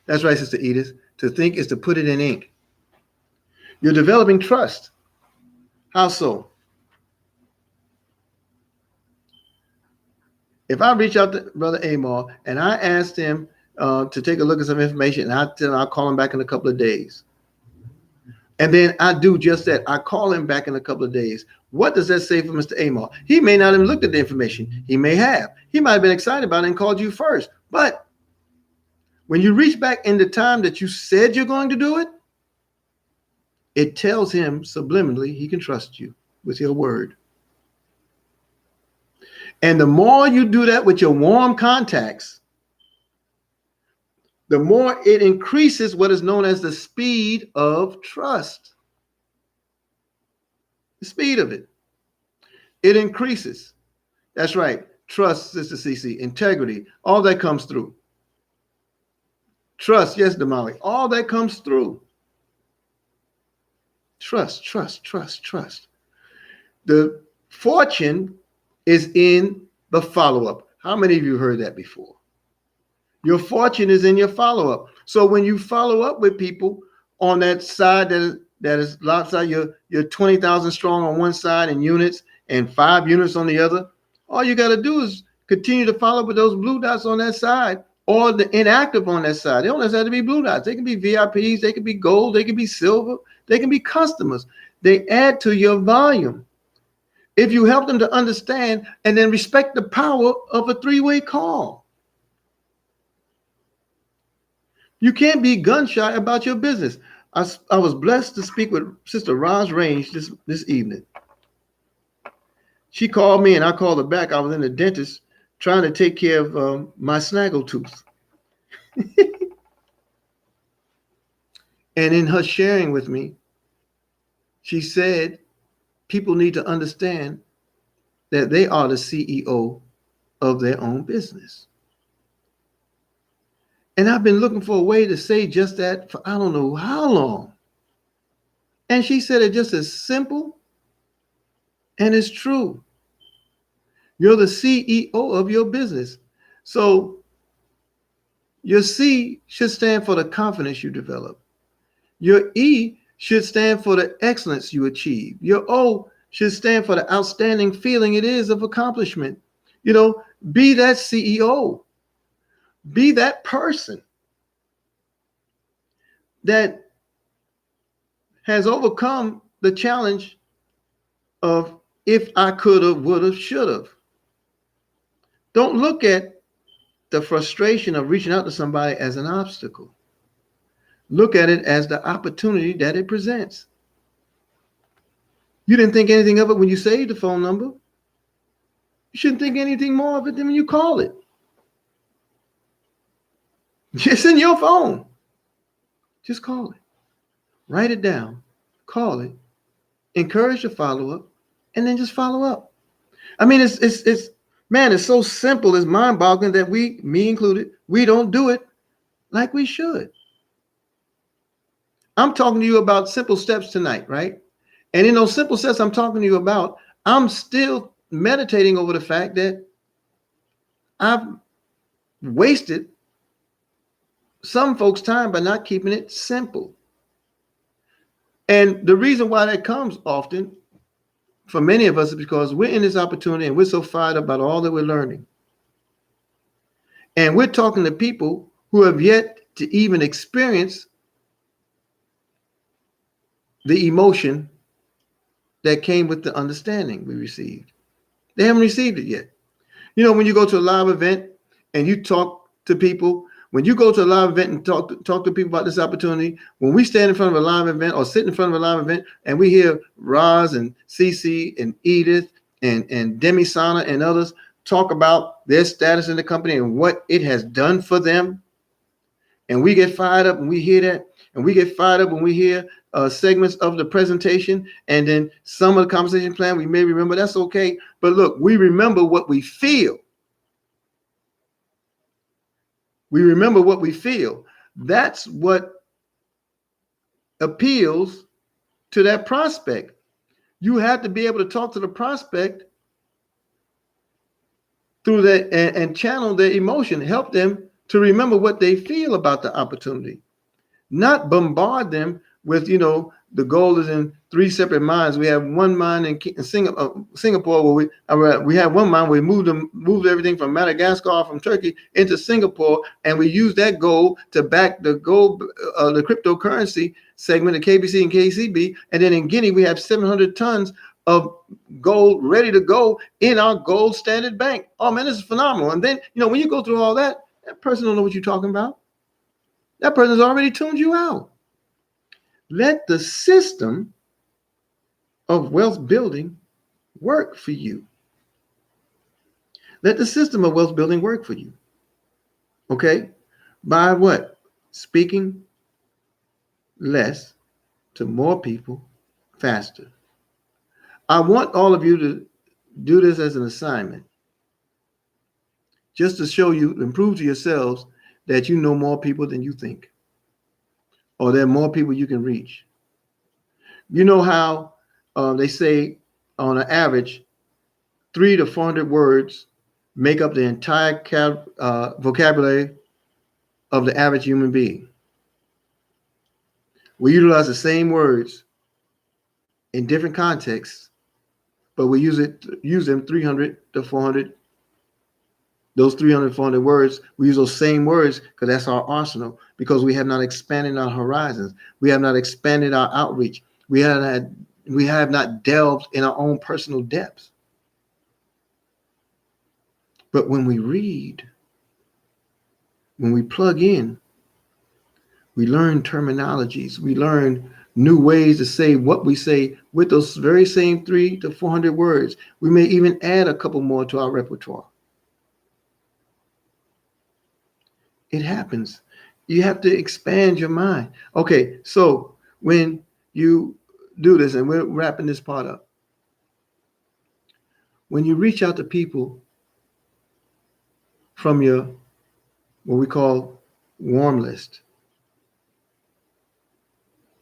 That's right, Sister Edith. To think is to put it in ink. You're developing trust. How so? If I reach out to Brother Amar and I asked him to take a look at some information, and I'll call him back in a couple of days. And then I do just that. I call him back in a couple of days. What does that say for Mr. Amar? He may not have looked at the information. He may have. He might have been excited about it and called you first. But when you reach back in the time that you said you're going to do it, it tells him subliminally he can trust you with your word. And the more you do that with your warm contacts, the more it increases what is known as the speed of trust. The speed of it. It increases. That's right. Trust, Sister CC, integrity, all that comes through. Trust, yes, Damali, all that comes through. Trust, trust, trust, trust. The fortune is in the follow-up. How many of you heard that before? Your fortune is in your follow-up. So when you follow up with people on that side that is lots of you're 20,000 strong on one side in units and 5 units on the other, all you got to do is continue to follow up with those blue dots on that side or the inactive on that side. They don't necessarily have to be blue dots. They can be VIPs, they can be gold, they can be silver, they can be customers. They add to your volume. If you help them to understand and then respect the power of a 3-way call. You can't be gun shy about your business. I was blessed to speak with Sister Roz Range this evening. She called me and I called her back. I was in the dentist trying to take care of my snaggletooth. And in her sharing with me, she said, people need to understand that they are the CEO of their own business. And I've been looking for a way to say just that for I don't know how long. And she said it just as simple and it's true. You're the CEO of your business. So your C should stand for the confidence you develop. Your E should stand for the excellence you achieve. Your O should stand for the outstanding feeling it is of accomplishment. You know, be that CEO, be that person that has overcome the challenge of if I could have, would have, should have. Don't look at the frustration of reaching out to somebody as an obstacle. Look at it as the opportunity that it presents. You didn't think anything of it when you saved the phone number. You shouldn't think anything more of it than when you call it. It's in your phone. Just call it. Write it down. Call it. Encourage the follow-up, and then just follow up. I mean, it's man, it's so simple. It's mind-boggling that we, me included, we don't do it like we should. I'm talking to you about simple steps tonight, right? And in those simple steps I'm talking to you about, I'm still meditating over the fact that I've wasted some folks' time by not keeping it simple. And the reason why that comes often for many of us is because we're in this opportunity and we're so fired up about all that we're learning. And we're talking to people who have yet to even experience the emotion that came with the understanding we received. They haven't received it yet. You know, when you go to a live event and you talk to people, when you go to a live event and talk to people about this opportunity, when we stand in front of a live event or sit in front of a live event and we hear Roz and Cece and Edith and Demi Sana and others talk about their status in the company and what it has done for them, and we get fired up when we hear that, and we get fired up when we hear segments of the presentation, and then some of the conversation plan we may remember, that's okay. But look, we remember what we feel. We remember what we feel. That's what appeals to that prospect. You have to be able to talk to the prospect through that and channel their emotion, help them to remember what they feel about the opportunity, not bombard them with, you know, the goal is in three separate minds. We have one mind in Singapore where we have one mind. We moved everything from Madagascar, from Turkey into Singapore, and we use that goal to back the gold, the cryptocurrency segment of KBC and KCB. And then in Guinea, we have 700 tons of gold ready to go in our gold standard bank. Oh man, this is phenomenal. And then, you know, when you go through all that, that person don't know what you're talking about. That person's already tuned you out. Let the system of wealth building work for you. Let the system of wealth building work for you. Okay? By what? Speaking less to more people faster. I want all of you to do this as an assignment, just to show you and prove to yourselves that you know more people than you think, or there are more people you can reach. You know how they say on an average, 300 to 400 words make up the entire vocabulary of the average human being. We utilize the same words in different contexts, but we use them 300 to 400. Those 300, 400 words, we use those same words because that's our arsenal, because we have not expanded our horizons. We have not expanded our outreach. We have not delved in our own personal depths. But when we read, when we plug in, we learn terminologies. We learn new ways to say what we say with those very same 300 to 400 words. We may even add a couple more to our repertoire. It happens. You have to expand your mind. Okay, so when you do this, and we're wrapping this part up, when you reach out to people from your, what we call warm list,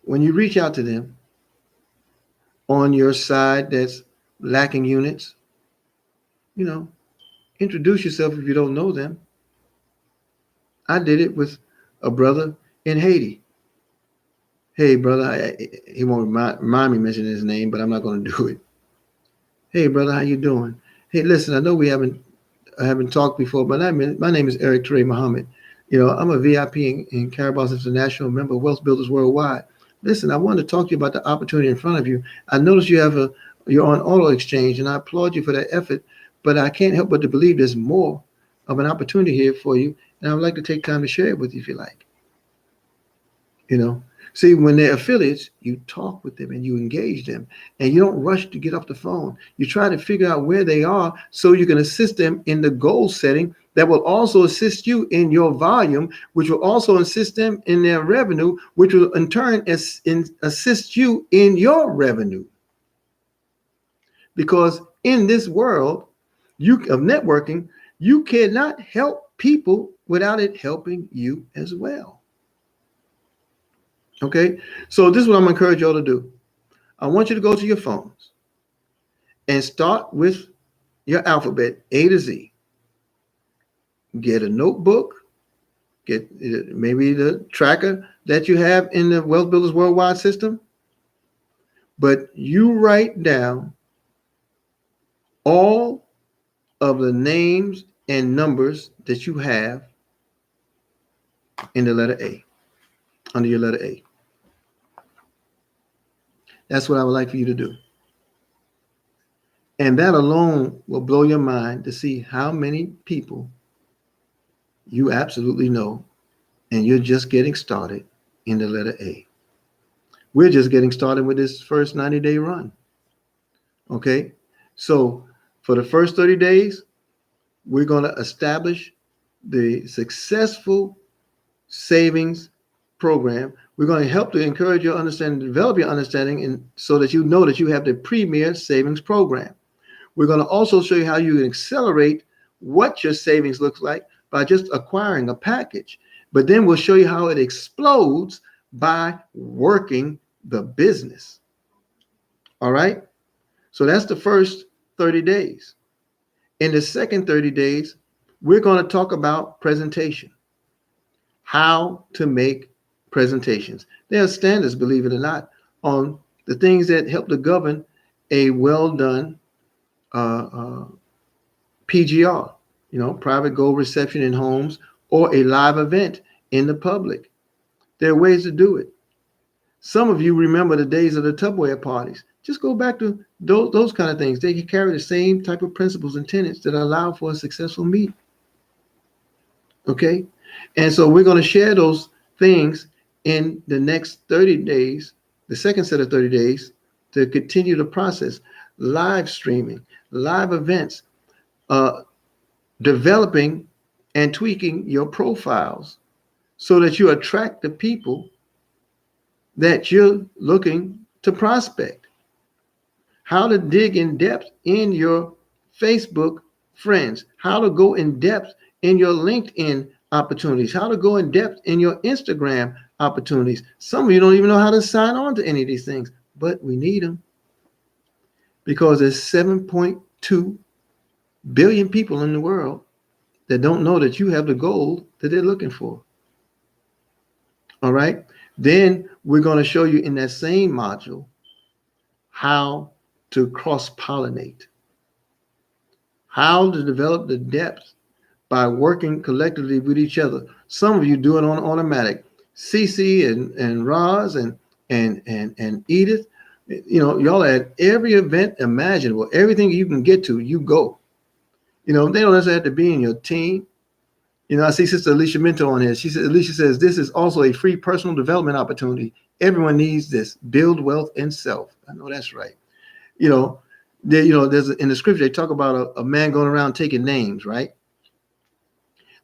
when you reach out to them on your side that's lacking units, you know, introduce yourself if you don't know them. I did it with a brother in Haiti. Hey, brother, he won't remind me mentioning his name, but I'm not going to do it. Hey, brother, how you doing? Hey, listen, I know we haven't talked before, but my name is Eric Trey Muhammad. I'm a VIP in Karatbars International, member of Wealth Builders Worldwide. Listen, I wanted to talk to you about the opportunity in front of you. I noticed you're on auto exchange, and I applaud you for that effort. But I can't help but to believe there's more of an opportunity here for you, and I would like to take time to share it with you if you like. You know, see, when they're affiliates, you talk with them and you engage them, and you don't rush to get off the phone. You try to figure out where they are so you can assist them in the goal setting that will also assist you in your volume, which will also assist them in their revenue, which will in turn assist you in your revenue. Because in this world of networking, you cannot help people without it helping you as well. Okay, so this is what I'm gonna encourage y'all to do. I want you to go to your phones and start with your alphabet A to Z. Get a notebook, get maybe the tracker that you have in the Wealth Builders Worldwide system, but you write down all of the names and numbers that you have in the letter A, under your letter A. That's what I would like for you to do. And that alone will blow your mind to see how many people you absolutely know, and you're just getting started in the letter A. We're just getting started with this first 90-day run. Okay? So for the first 30 days, we're going to establish the successful savings program. We're going to help to encourage your understanding, develop your understanding, and so that you know that you have the premier savings program. We're going to also show you how you can accelerate what your savings looks like by just acquiring a package. But then we'll show you how it explodes by working the business. All right? So that's the first 30 days. In the second 30 days, we're going to talk about presentation. How to make presentations. There are standards, believe it or not, on the things that help to govern a well-done PGR, private gold reception in homes, or a live event in the public. There are ways to do it. Some of you remember the days of the Tupperware parties. Just go back to those kind of things. They can carry the same type of principles and tenets that allow for a successful meeting. Okay? And so we're going to share those things in the next 30 days, the second set of 30 days, to continue the process. Live streaming, live events, developing and tweaking your profiles so that you attract the people that you're looking to prospect. How to dig in depth in your Facebook friends, how to go in depth in your LinkedIn opportunities, how to go in depth in your Instagram opportunities. Some of you don't even know how to sign on to any of these things, but we need them because there's 7.2 billion people in the world that don't know that you have the gold that they're looking for. All right. Then we're going to show you in that same module how to cross-pollinate, how to develop the depth by working collectively with each other. Some of you do it on automatic. Cece and Roz and Edith, y'all at every event imaginable, everything you can get to, you go. They don't necessarily have to be in your team. I see Sister Alicia Minto on here. Alicia says, this is also a free personal development opportunity. Everyone needs this. Build wealth and self. I know that's right. There's in the scripture, they talk about a man going around taking names, right?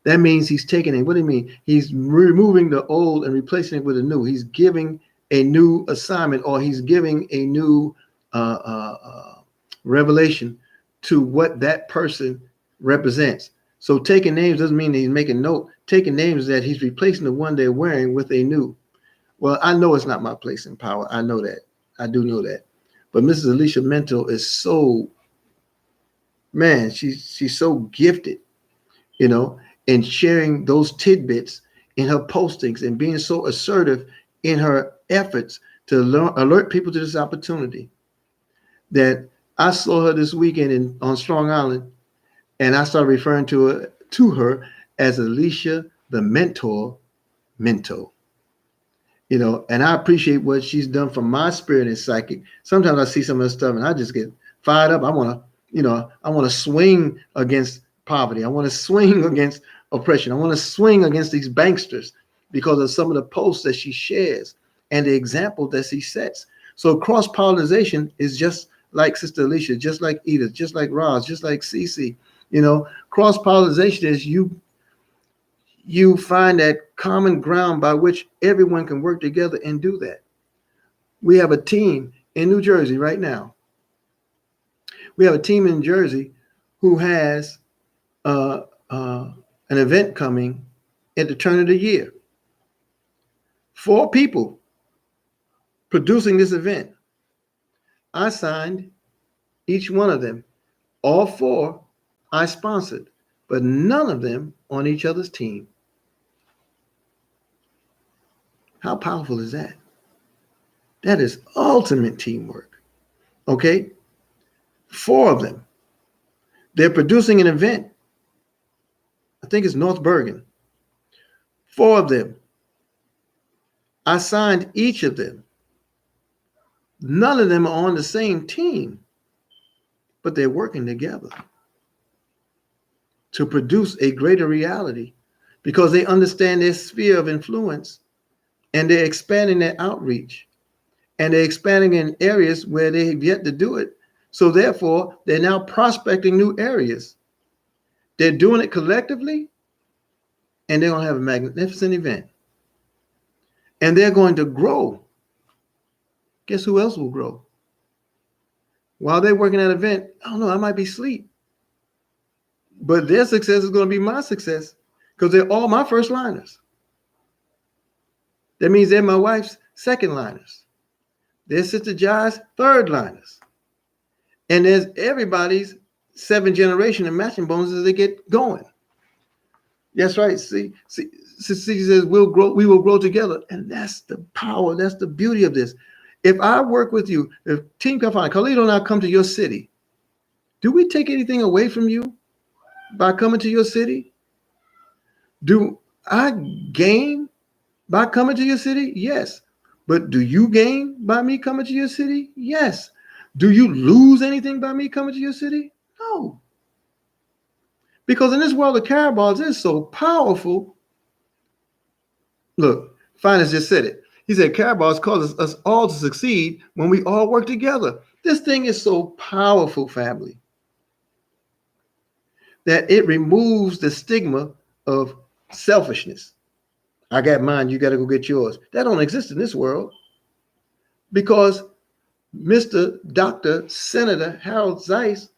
That means he's taking it. What do you mean? He's removing the old and replacing it with a new. He's giving a new assignment, or he's giving a new revelation to what that person represents. So taking names doesn't mean that he's making note. Taking names is that he's replacing the one they're wearing with a new. Well, I know it's not my place in power. I know that. I do know that. But Mrs. Alicia Mento is so, man, she's so gifted, and sharing those tidbits in her postings and being so assertive in her efforts to alert people to this opportunity, that I saw her this weekend on Strong Island, and I started referring to her as Alicia, the mentor. And I appreciate what she's done for my spirit and psychic. Sometimes I see some of the stuff and I just get fired up. I want to swing against poverty. I want to swing against oppression. I want to swing against these banksters because of some of the posts that she shares and the example that she sets. So cross-pollination is just like Sister Alicia, just like Edith, just like Roz, just like Cece. Cross-pollination is you find that common ground by which everyone can work together and do that. We have a team in New Jersey right now. We have a team in Jersey who has an event coming at the turn of the year. 4 people producing this event. I signed each one of them. All 4 I sponsored, but none of them on each other's team. How powerful is that? That is ultimate teamwork. Okay? 4 of them. They're producing an event. I think it's North Bergen. 4 of them. I signed each of them. None of them are on the same team, but they're working together to produce a greater reality because they understand their sphere of influence, and they're expanding their outreach, and they're expanding in areas where they have yet to do it. So therefore, they're now prospecting new areas. They're doing it collectively, and they're going to have a magnificent event. And they're going to grow. Guess who else will grow? While they're working that event, I don't know, I might be asleep. But their success is going to be my success because they're all my first liners. That means they're my wife's second liners. They're Sister Jai's third liners. And there's everybody's 7th generation of matching bones as they get going. That's right. See, she says we will grow together. And that's the power, that's the beauty of this. If I work with you, if Team Carlito and I come to your city, do we take anything away from you by coming to your city? Do I gain by coming to your city? Yes. But do you gain by me coming to your city? Yes. Do you lose anything by me coming to your city? No. Because in this world of Karatbars, it's so powerful. Look, Finance just said it. He said, Karatbars causes us all to succeed when we all work together. This thing is so powerful, family, that it removes the stigma of selfishness. I got mine, you got to go get yours. That don't exist in this world because Mr. Dr. Senator Harold Zeiss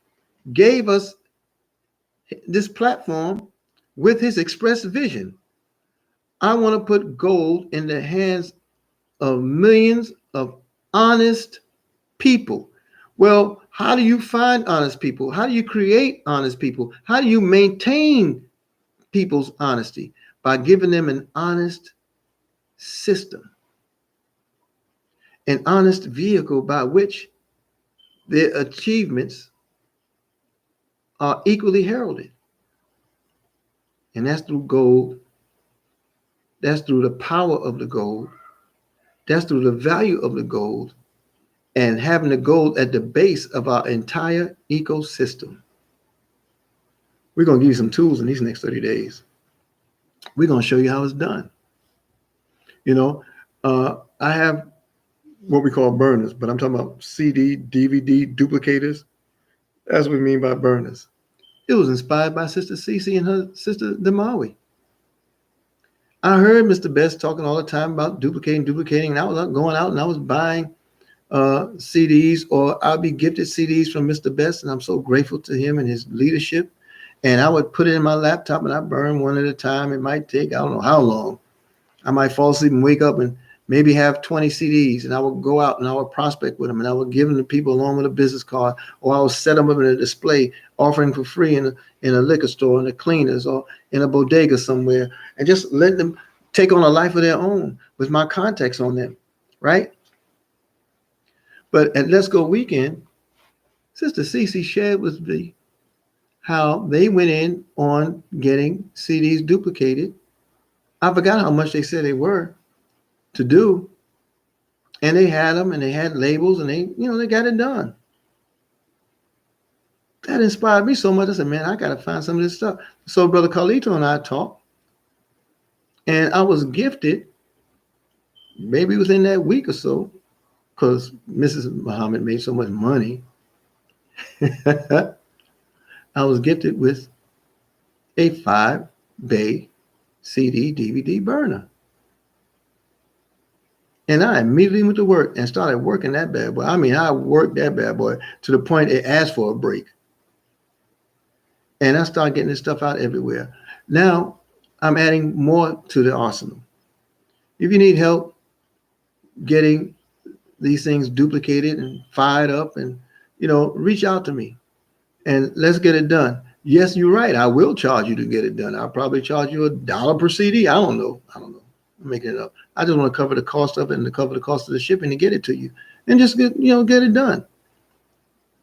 gave us this platform with his express vision. I want to put gold in the hands of millions of honest people. Well, how do you find honest people? How do you create honest people? How do you maintain people's honesty? By giving them an honest system, an honest vehicle by which their achievements are equally heralded. And that's through gold. That's through the power of the gold. That's through the value of the gold and having the gold at the base of our entire ecosystem. We're going to give you some tools in these next 30 days. We're going to show you how it's done. I have what we call burners, but I'm talking about CD, DVD duplicators. That's what we mean by burners. It was inspired by Sister Cece and her sister Demawi. I heard Mr. Best talking all the time about duplicating. And I was going out and I was buying CDs, or I'll be gifted CDs from Mr. Best, and I'm so grateful to him and his leadership. And I would put it in my laptop and I burn one at a time. It might take, I don't know how long. I might fall asleep and wake up and maybe have 20 CDs, and I would go out and I would prospect with them, and I would give them to people along with a business card, or I would set them up in a display, offering for free in a liquor store, in a cleaners, or in a bodega somewhere, and just let them take on a life of their own with my contacts on them, right? But at Let's Go Weekend, Sister Cece shared with me how they went in on getting CDs duplicated. I forgot how much they said they were to do, and they had them, and they had labels, and they got it done. That inspired me so much. I said, man, I got to find some of this stuff. So Brother Carlito and I talked, and I was gifted, maybe within that week or so, because Mrs. Muhammad made so much money. I was gifted with a 5-bay CD DVD burner. And I immediately went to work and started working that bad boy. I mean, I worked that bad boy to the point it asked for a break. And I started getting this stuff out everywhere. Now I'm adding more to the arsenal. If you need help getting these things duplicated and fired up, and reach out to me and let's get it done. Yes, you're right. I will charge you to get it done. I'll probably charge you $1 per CD. I don't know. I'm making it up. I just want to cover the cost of it and to cover the cost of the shipping to get it to you, and just get it done.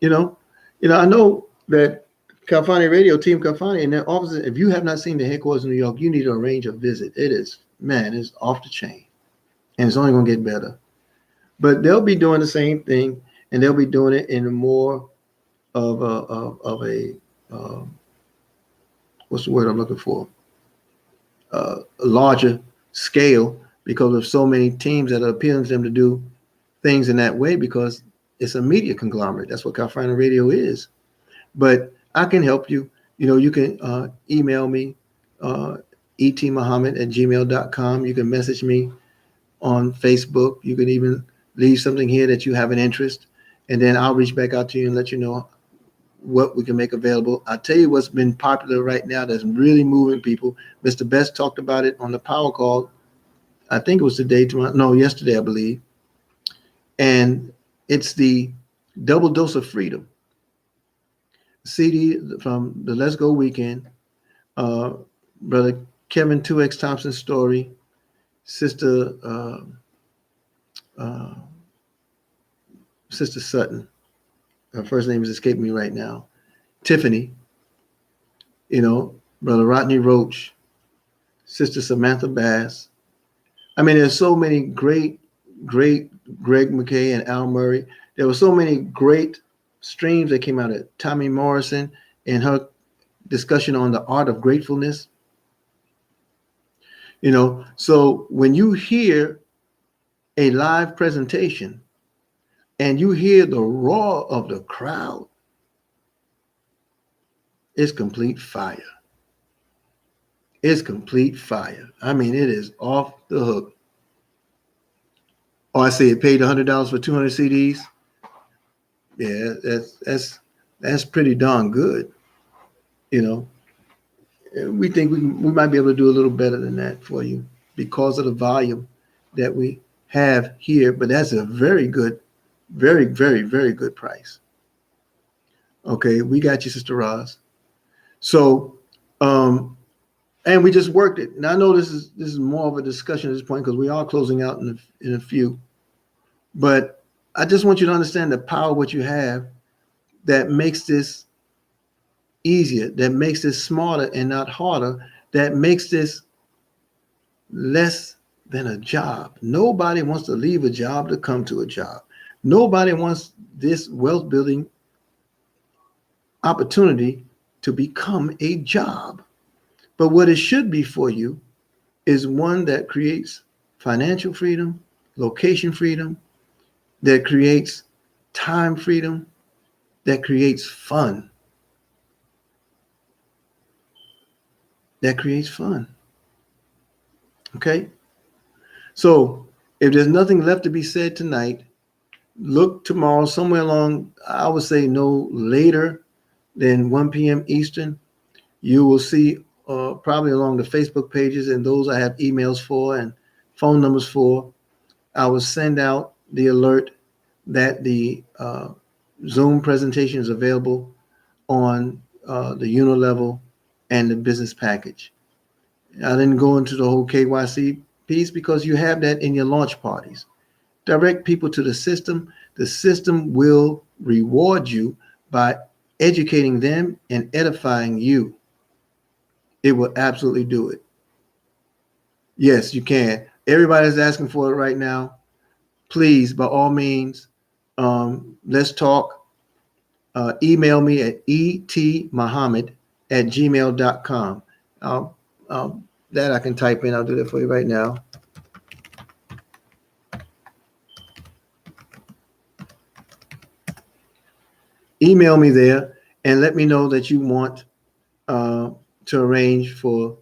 I know that Kalfani Radio, Team Kalfani, and their offices, if you have not seen the headquarters in New York, you need to arrange a visit. It's off the chain, and it's only going to get better. But they'll be doing the same thing, and they'll be doing it in a more of a what's the word I'm looking for? A larger scale, because of so many teams that are appealing to them to do things in that way, because it's a media conglomerate. That's what Kalfani Radio is. But I can help you. You can email me, etmuhammad@gmail.com. You can message me on Facebook. You can even leave something here that you have an interest, and then I'll reach back out to you and let you know what we can make available. I'll tell you what's been popular right now that's really moving people. Mr. Best talked about it on the power call. I think it was yesterday, I believe. And it's the Double Dose of Freedom CD from the Let's Go Weekend. Brother Kevin 2X Thompson's story, Sister Sutton. Her first name is escaping me right now. Tiffany, Brother Rodney Roach, Sister Samantha Bass. I mean, there's so many great Greg McKay and Al Murray. There were so many great streams that came out of Tommy Morrison and her discussion on the art of gratefulness. So when you hear a live presentation and you hear the roar of the crowd, it's complete fire. It's complete fire. I mean, it is off the hook. Oh, I say it paid $100 for 200 CDs. Yeah, that's pretty darn good. We think we might be able to do a little better than that for you because of the volume that we have here. But that's a very good, very, very, very good price. Okay, we got you, Sister Roz. So, and we just worked it. And I know this is more of a discussion at this point because we are closing out in a few. But I just want you to understand the power of what you have that makes this easier, that makes this smarter and not harder, that makes this less than a job. Nobody wants to leave a job to come to a job. Nobody wants this wealth building opportunity to become a job. But what it should be for you is one that creates financial freedom, location freedom, that creates time freedom, that creates fun. That creates fun. Okay? So if there's nothing left to be said tonight, look tomorrow somewhere along, I would say no later than 1 p.m. Eastern. You will see probably along the Facebook pages, and those I have emails for and phone numbers for. I will send out the alert that the Zoom presentation is available on the Unilevel and the business package. I didn't go into the whole KYC piece because you have that in your launch parties. Direct people to the system. The system will reward you by educating them and edifying you. It will absolutely do it. Yes, you can. Everybody's asking for it right now. Please, by all means, let's talk. Email me at etmuhammad@gmail.com. That I can type in. I'll do that for you right now. Email me there and let me know that you want to arrange for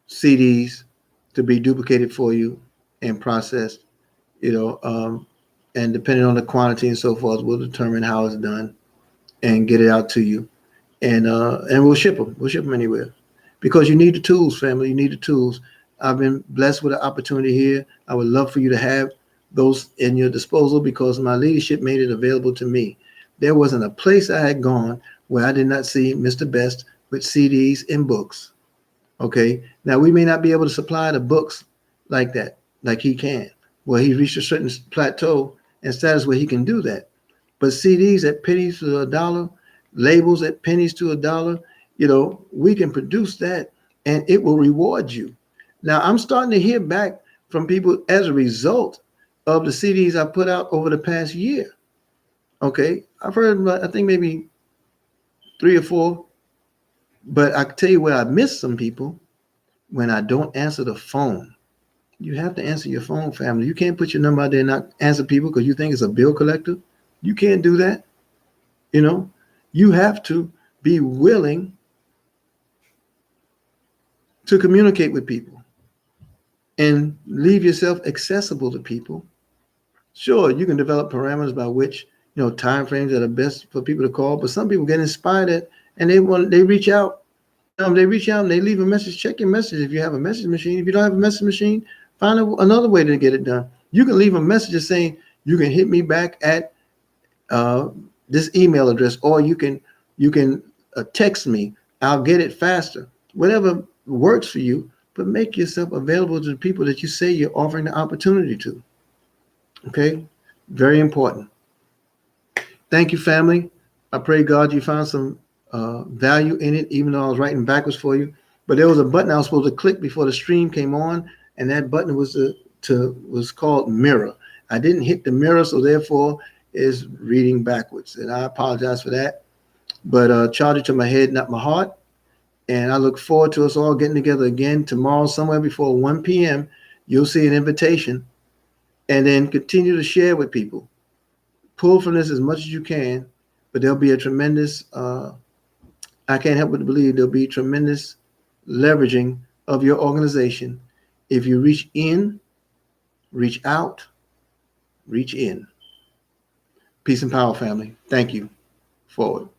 CDs to be duplicated for you and processed, and depending on the quantity and so forth, we'll determine how it's done and get it out to you. And we'll ship them. We'll ship them anywhere because you need the tools, family. You need the tools. I've been blessed with an opportunity here. I would love for you to have those in your disposal because my leadership made it available to me. There wasn't a place I had gone where I did not see Mr. Best with CDs and books. Okay. Now we may not be able to supply the books like that, like he can. Well, he reached a certain plateau and status where he can do that. But CDs at pennies to a dollar, labels at pennies to a dollar, we can produce that and it will reward you. Now I'm starting to hear back from people as a result of the CDs I put out over the past year. Okay. I've heard, I think maybe 3 or 4, but I can tell you where I miss some people when I don't answer the phone. You have to answer your phone, family. You can't put your number out there and not answer people because you think it's a bill collector. You can't do that. You have to be willing to communicate with people and leave yourself accessible to people. Sure, you can develop parameters by which, time frames that are best for people to call, but some people get inspired and they reach out. They reach out and they leave a message. Check your message if you have a message machine. If you don't have a message machine, find another way to get it done. You can leave a message saying you can hit me back at this email address, or you can text me. I'll get it faster. Whatever works for you, but make yourself available to the people that you say you're offering the opportunity to. Okay, very important. Thank you, family. I pray God you found some value in it, even though I was writing backwards for you. But there was a button I was supposed to click before the stream came on, and that button was called mirror. I didn't hit the mirror, so therefore is reading backwards, and I apologize for that. But charge it to my head, not my heart. And I look forward to us all getting together again tomorrow, somewhere before 1 p.m. You'll see an invitation, and then continue to share with people. Pull from this as much as you can, but there'll be a tremendous, I can't help but to believe there'll be tremendous leveraging of your organization if you reach in, reach out, reach in. Peace and power, family. Thank you. Forward.